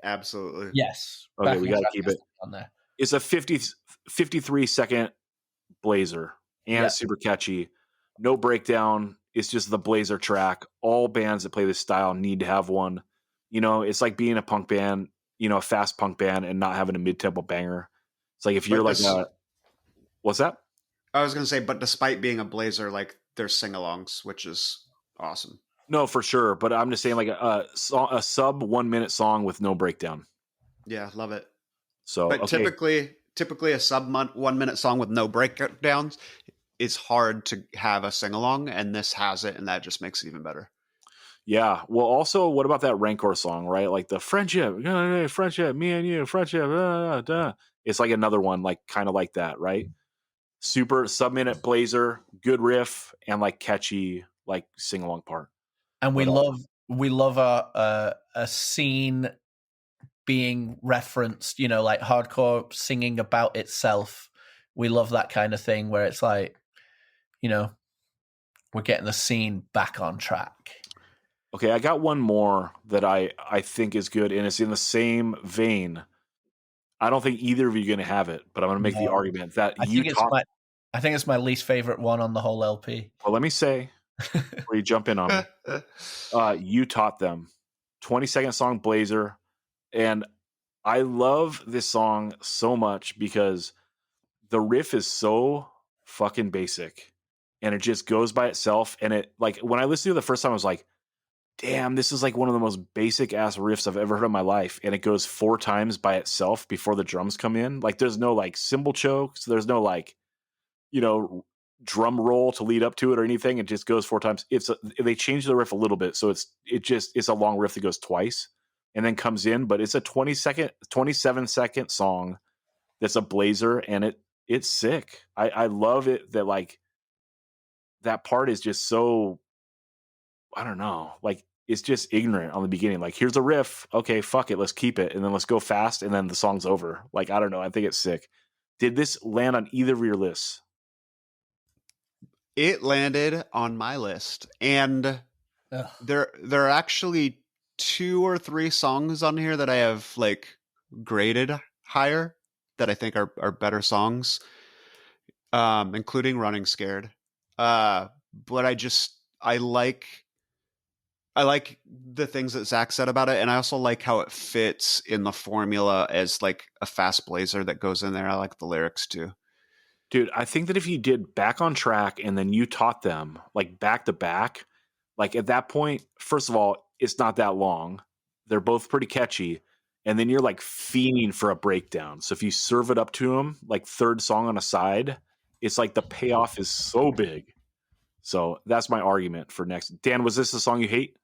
Absolutely. Yes. Okay, we got to keep it on there. It's a 53-second blazer, and it's super catchy. No breakdown. It's just the blazer track. All bands that play this style need to have one. You know, it's like being a punk band, you know, a fast punk band, and not having a mid-tempo banger. It's like if you're what's that? I was going to say, but despite being a blazer, like there's sing-alongs, which is awesome. No, for sure. But I'm just saying, like a sub 1 minute song with no breakdown. Yeah, love it. So, but okay. typically a sub 1 minute song with no breakdowns, it's hard to have a sing-along, and this has it, and that just makes it even better. Yeah. Well, also, what about that Rancor song, right? Like the friendship, me and you, friendship. It's like another one, like kind of like that, right? Super sub-minute blazer, good riff, and like catchy, like sing-along part. And we love a scene being referenced, you know, like hardcore singing about itself. We love that kind of thing where it's like, you know, we're getting the scene back on track. Okay, I got one more that I think is good, and it's in the same vein. I don't think either of you are going to have it, but I'm going to make the argument that I think it's my least favorite one on the whole LP. Well, let me say, before you jump in on me, You Taught Them, 20-second song blazer, and I love this song so much because the riff is so fucking basic, and it just goes by itself. And it, like, when I listened to it the first time, I was like, damn, this is like one of the most basic ass riffs I've ever heard in my life. And it goes 4 times by itself before the drums come in. Like, there's no like cymbal chokes. There's no like, you know, drum roll to lead up to it or anything. It just goes 4 times. They changed the riff a little bit. So it's a long riff that goes twice and then comes in, but it's a 27-second song that's a blazer, and it's sick. I love it that like that part is just so, I don't know, like it's just ignorant on the beginning. Like, here's a riff. Okay, fuck it. Let's keep it. And then let's go fast. And then the song's over. Like, I don't know. I think it's sick. Did this land on either of your lists? It landed on my list. And there are actually 2 or 3 songs on here that I have like graded higher that I think are better songs, including Running Scared. But I like the things that Zach said about it, and I also like how it fits in the formula as like a fast blazer that goes in there. I like the lyrics too. Dude, I think that if you did Back on Track and then You Taught Them, like back to back, like at that point, first of all, it's not that long. They're both pretty catchy. And then you're like fiending for a breakdown. So if you serve it up to them, like third song on a side, it's like the payoff is so big. So that's my argument for next. Dan, was this the song you hate?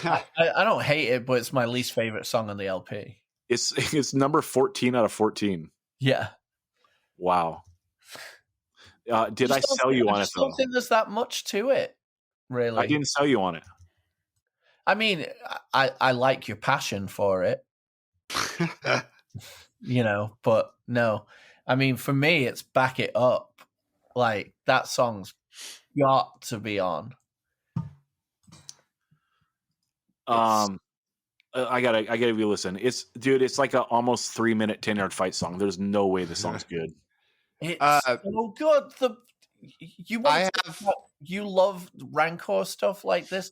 I don't hate it, but it's my least favorite song on the LP. It's number 14 out of 14. Yeah. Wow. Did I sell you on it, though? I don't think there's that much to it, really. I didn't sell you on it. I mean, I like your passion for it, you know, but no. I mean, for me, it's Back It Up. Like that song's got to be on. I gotta give you a listen. It's like a almost 3-minute 10-yard fight song. There's no way this song's good. It's so good. You love Rancor stuff like this.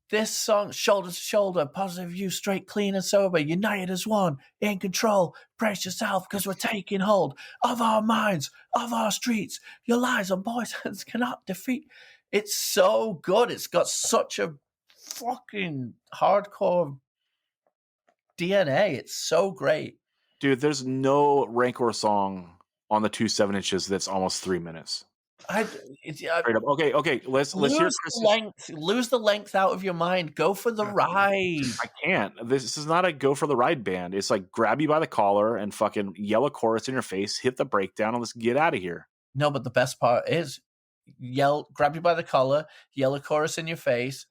This song, shoulder to shoulder, positive view, straight, clean, and sober, united as one, in control. Brace yourself, because we're taking hold of our minds, of our streets. Your lies and poisons cannot defeat. It's so good. It's got such a fucking hardcore DNA. It's so great. Dude, there's no Rancor song on the 2 7-inches that's almost 3 minutes. Straight up. Okay. Let's hear Chris. Lose the length out of your mind. Go for the ride. I can't. This is not a go for the ride band. It's like grab you by the collar and fucking yell a chorus in your face, hit the breakdown, and let's get out of here. No, but the best part is grab you by the collar, yell a chorus in your face,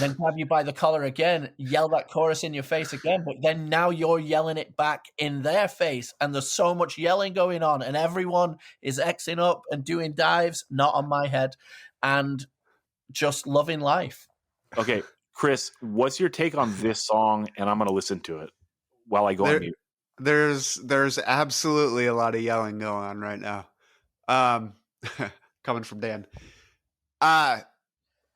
then grab you by the collar again, yell that chorus in your face again, but then now you're yelling it back in their face, and there's so much yelling going on, and everyone is Xing up and doing dives, not on my head, and just loving life. Okay, Chris, what's your take on this song? And I'm going to listen to it while I go on mute. There's absolutely a lot of yelling going on right now. Coming from Dan.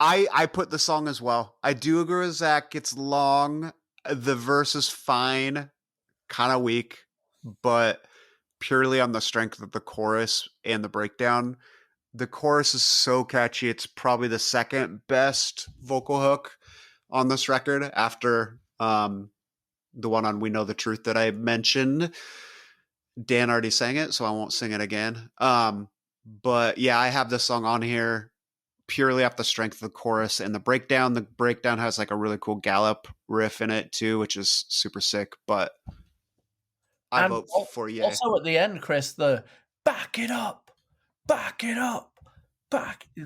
I put the song as well. I do agree with Zach. It's long. The verse is fine, kind of weak, but purely on the strength of the chorus and the breakdown. The chorus is so catchy. It's probably the second best vocal hook on this record after the one on We Know the Truth that I mentioned. Dan already sang it, so I won't sing it again. But yeah, I have this song on here purely off the strength of the chorus and the breakdown. The breakdown has like a really cool gallop riff in it too, which is super sick, but I vote for yeah. Also at the end, Chris, the back it up,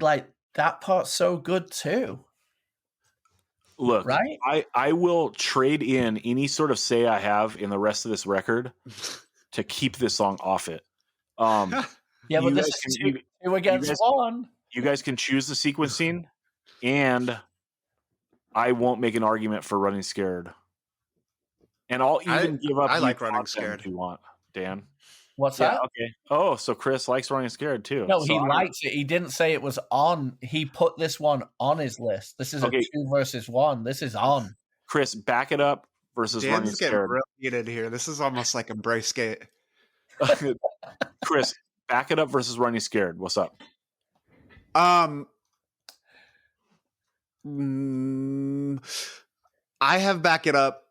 like that part's so good too. Look, right? I will trade in any sort of say I have in the rest of this record to keep this song off it. Yeah, but this is two against one. You guys can choose the sequencing, and I won't make an argument for Running Scared. And I'll even give up. I like Running Scared if you want, Dan. What's that? Okay. Oh, so Chris likes Running Scared too. No, he likes it. He didn't say it was on. He put this one on his list. This is a 2 versus 1. This is on. Chris, back it up versus Running Scared. Dan's getting real heated here. This is almost like a Embrace Skate. Chris, back it up versus Running Scared. What's up? I have Back It Up,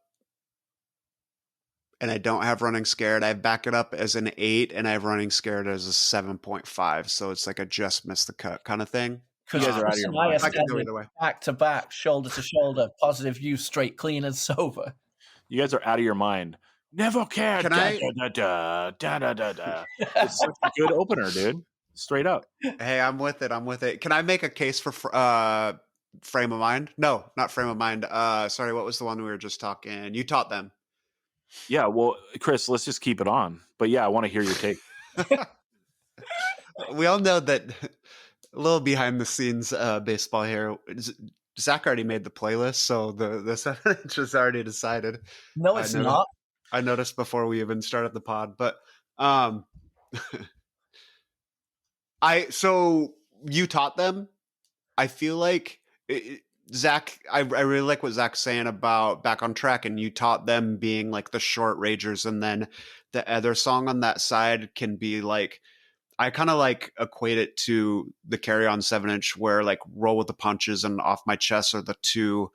and I don't have Running Scared. I Back It Up as an 8, and I have Running Scared as a 7.5. So it's like a just missed the cut kind of thing. You guys are out of your mind. I can go either way. Back to back, shoulder to shoulder, positive view, straight, clean, and sober. You guys are out of your mind. Never cared. Can It's such a good opener, dude. Straight up. Hey, I'm with it. Can I make a case for Frame of Mind? No, not Frame of Mind. Sorry, what was the one we were just talking? You Taught Them. Yeah, well, Chris, let's just keep it on. But yeah, I want to hear your take. We all know that a little behind the scenes baseball here. Zach already made the playlist, so the 7 inch is already decided. No, it's not. I noticed before we even started the pod, but so You Taught Them. I feel like Zach, I really like what Zach's saying about Back on Track and You Taught Them being like the short ragers. And then the other song on that side can be like, I kind of like equate it to the Carry On 7 inch where like Roll with the Punches and Off My Chest are the two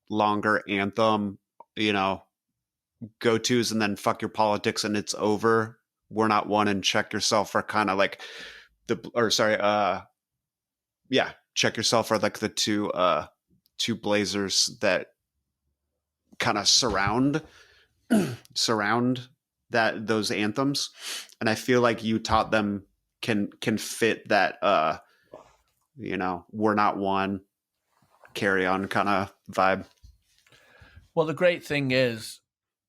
longer anthem, go-tos, and then Fuck Your Politics and It's Over. We're Not One and Check Yourself are kind of like Check Yourself are like the two blazers that kind of surround those anthems, and I feel like You Taught Them can fit that We're Not One, Carry On kind of vibe. Well, the great thing is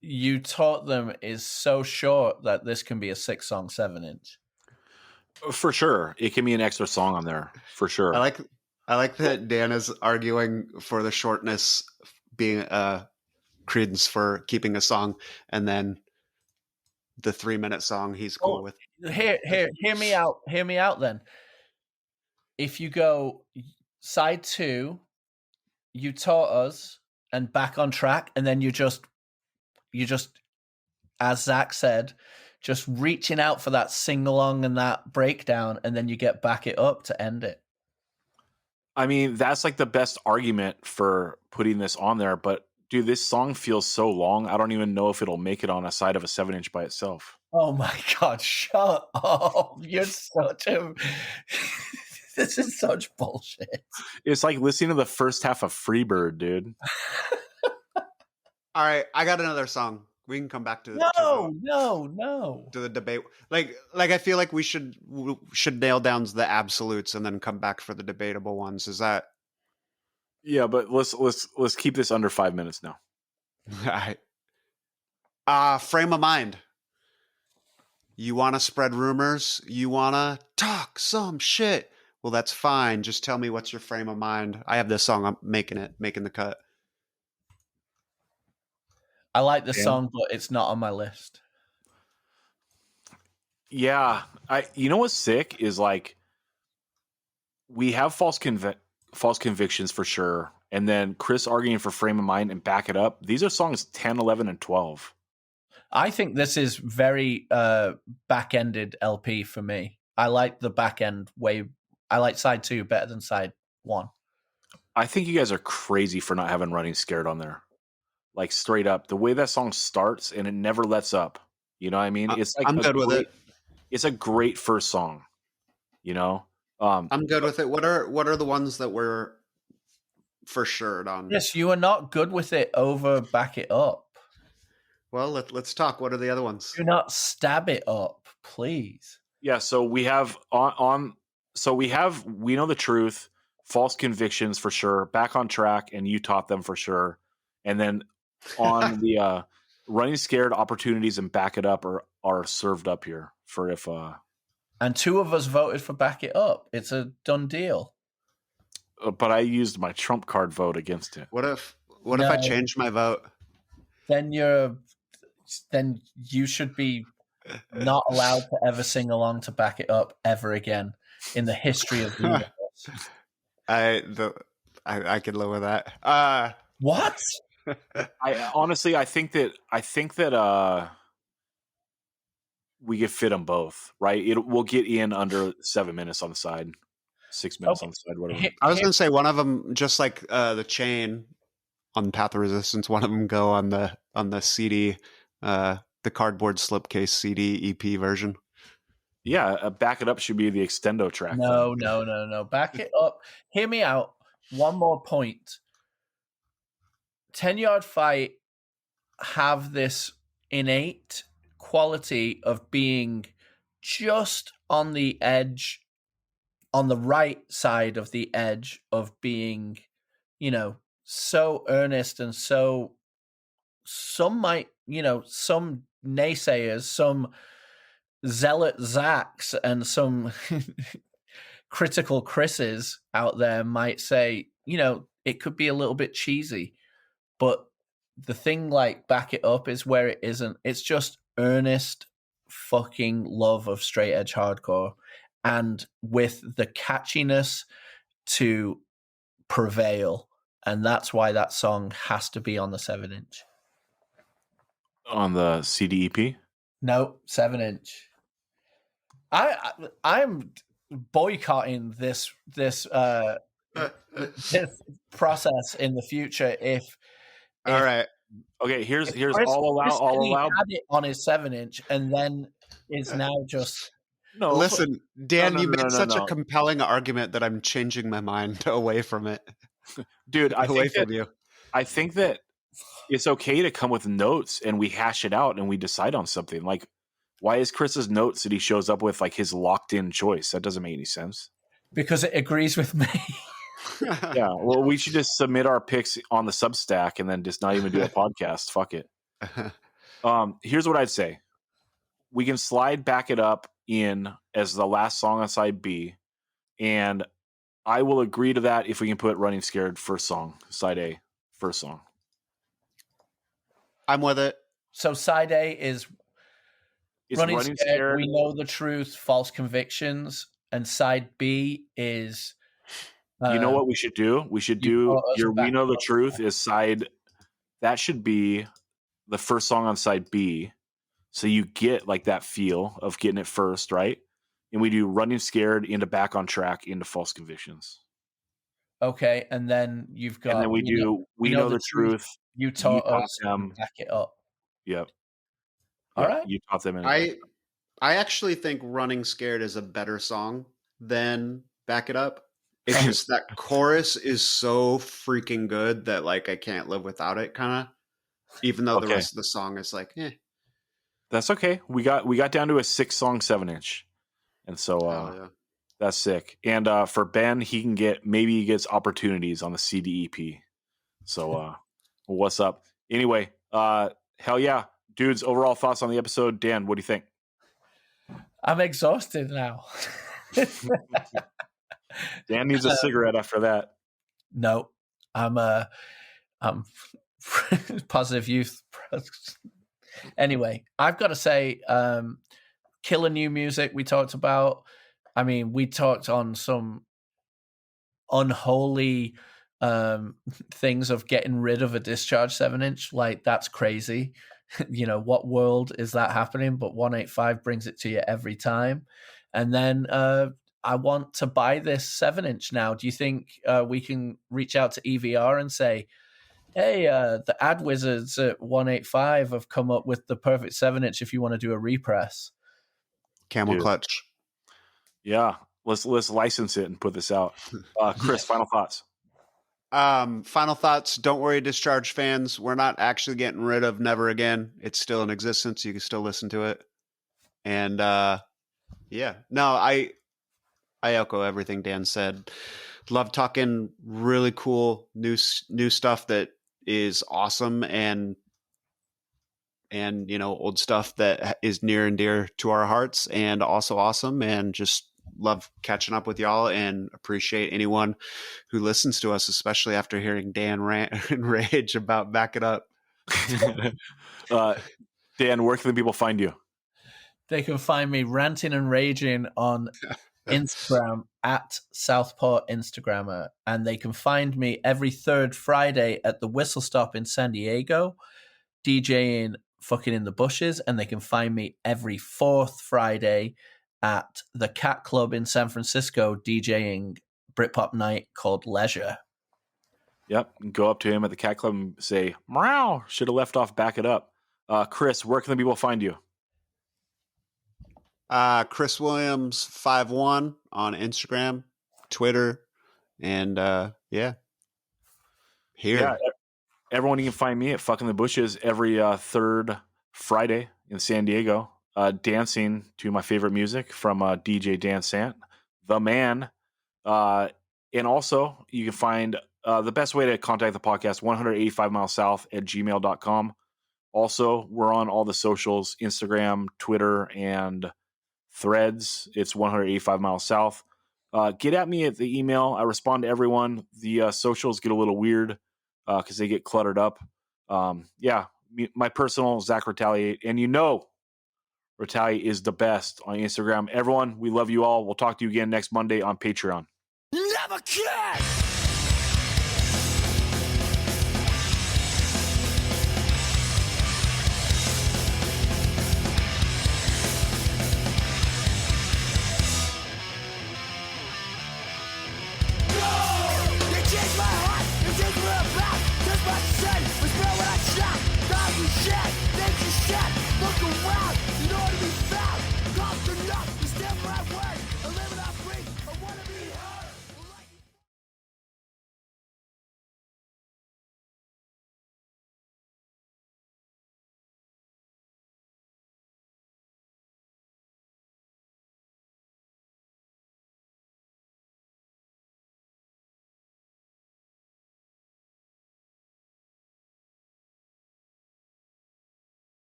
You Taught Them is so short that this can be a 6-song 7 inch. For sure. It can be an extra song on there. For sure. I like that Dan is arguing for the shortness being credence for keeping a song, and then the 3-minute song he's cool with. Hear me out. Hear me out then. If you go side 2, you taught us, and back on track, and then you just, as Zach said, just reaching out for that sing along and that breakdown, and then you get back it up to end it. I mean, that's like the best argument for putting this on there. But dude, this song feels so long. I don't even know if it'll make it on a side of a 7-inch by itself. Oh my God, shut up. You're such a... This is such bullshit. It's like listening to the first half of Freebird, dude. All right, I got another song. We can come back to No. to the debate. Like I feel like we should nail down the absolutes and then come back for the debatable ones. Is that? Yeah, but let's keep this under 5 minutes now. All right. Frame of mind. You want to spread rumors? You want to talk some shit? Well, that's fine. Just tell me what's your frame of mind. I have this song. I'm making the cut. I like the song, but it's not on my list. Yeah, you know what's sick is like we have false convictions for sure, and then Chris arguing for frame of mind and back it up. These are songs 10, 11, and 12. I think this is very back-ended LP for me. I like the back end way. I like side 2 better than side 1. I think you guys are crazy for not having Running Scared on there. Like straight up, the way that song starts and it never lets up. You know what I mean? It's like I'm good with it. It's a great first song. You know, I'm good with it. What are the ones that were for sure on? Yes, you are not good with it over Back It Up. Well, let's talk. What are the other ones? Do not stab it up, please. Yeah. So we have We Know the Truth, False Convictions for sure, Back on Track, and You Taught Them for sure, and then on the Running Scared, Opportunities, and Back It Up are served up here for if. And 2 of us voted for Back It Up. It's a done deal. But I used my trump card vote against it. What if I change my vote? Then you should be not allowed to ever sing along to Back It Up ever again in the history of the universe. I could live with that. What? I think that we could fit them both, right? We'll get in under 7 minutes on the side, 6 minutes on the side, whatever. I was going to say one of them, just like the Chain on Path of Resistance, one of them go on the CD, the cardboard slipcase CD EP version. Yeah, Back It Up should be the extendo track. No. Back It Up. Hear me out. One more point. 10 Yard Fight have this innate quality of being just on the edge, on the right side of the edge of being, so earnest and so some might, some naysayers, some zealot Zacks and some critical Chris's out there might say, it could be a little bit cheesy. But the thing like Back It Up is where it isn't. It's just earnest fucking love of straight edge hardcore, and with the catchiness to prevail. And that's why that song has to be on the 7-inch. On the CD EP? No, 7-inch. I'm boycotting this this process in the future if all right. Okay, here's Chris, I'll allow had it on his 7-inch and then is now just no. Listen, Dan, you made such a compelling argument that I'm changing my mind away from it. Dude, I think that it's okay to come with notes and we hash it out and we decide on something. Like, why is Chris's notes that he shows up with like his locked in choice? That doesn't make any sense. Because it agrees with me. Yeah, well, we should just submit our picks on the Substack and then just not even do a podcast. Fuck it. Here's what I'd say: we can slide Back It Up in as the last song on side B, and I will agree to that if we can put Running Scared first song, side A, first song. I'm with it. So side A is It's Running Running Scared, Scared. We Know the Truth, False Convictions, and side B is. You know what we should do? We should You do taught us your back We Know the up. Truth is side. That should be the first song on side B. So you get like that feel of getting it first, right? And we do Running Scared into Back on Track into False Convictions. Okay, and then you've got. And then we do We Know the Truth. You taught us them. back it up. Yep. All right. You taught them. I actually think Running Scared is a better song than Back It Up. It's just that chorus is so freaking good that like I can't live without it, kind of. Even though the rest of the song is like, That's okay. We got down to a 6-song 7-inch, and so that's sick. And for Ben, he gets opportunities on the CDEP. So what's up? Anyway, hell yeah, dudes. Overall thoughts on the episode, Dan? What do you think? I'm exhausted now. Dan needs a cigarette after that. No, I'm positive youth. Anyway, I've got to say, killer new music we talked about. I mean, we talked on some unholy things of getting rid of a Discharge 7-inch. Like, that's crazy. You know, what world is that happening? But 185 brings it to you every time. And then I want to buy this 7-inch now. Do you think we can reach out to EVR and say, hey, the ad wizards at 185 have come up with the perfect 7-inch if you want to do a repress? Camel clutch. Yeah, let's license it and put this out. Chris, final thoughts. Final thoughts. Don't worry, Discharge fans. We're not actually getting rid of Never Again. It's still in existence. You can still listen to it. And yeah, no, I echo everything Dan said. Love talking really cool new stuff that is awesome, and you know, old stuff that is near and dear to our hearts and also awesome, and just love catching up with y'all and appreciate anyone who listens to us, especially after hearing Dan rant and rage about Back It Up. Dan, where can the people find you? They can find me ranting and raging on Instagram at Southport Instagrammer, and they can find me every third Friday at the Whistle Stop in San Diego, DJing Fucking in the Bushes, and they can find me every fourth Friday at the Cat Club in San Francisco, DJing Britpop night called Leisure. Yep, go up to him at the Cat Club and say, "Meow, should have left off Back It Up." Chris, where can the people find you? Chris Williams 51 on Instagram, Twitter, and here. Yeah, everyone, you can find me at Fucking the Bushes every third Friday in San Diego, dancing to my favorite music from DJ Dan Sant, the man. And also, you can find the best way to contact the podcast, 185 Miles South at gmail.com. Also, we're on all the socials, Instagram, Twitter, and Threads. It's 185 Miles South. Get at me at the email. I respond to everyone. The socials get a little weird because they get cluttered up. Yeah, my personal Zach Retaliate. And you know, Retaliate is the best on Instagram. Everyone, we love you all. We'll talk to you again next Monday on Patreon. Never can!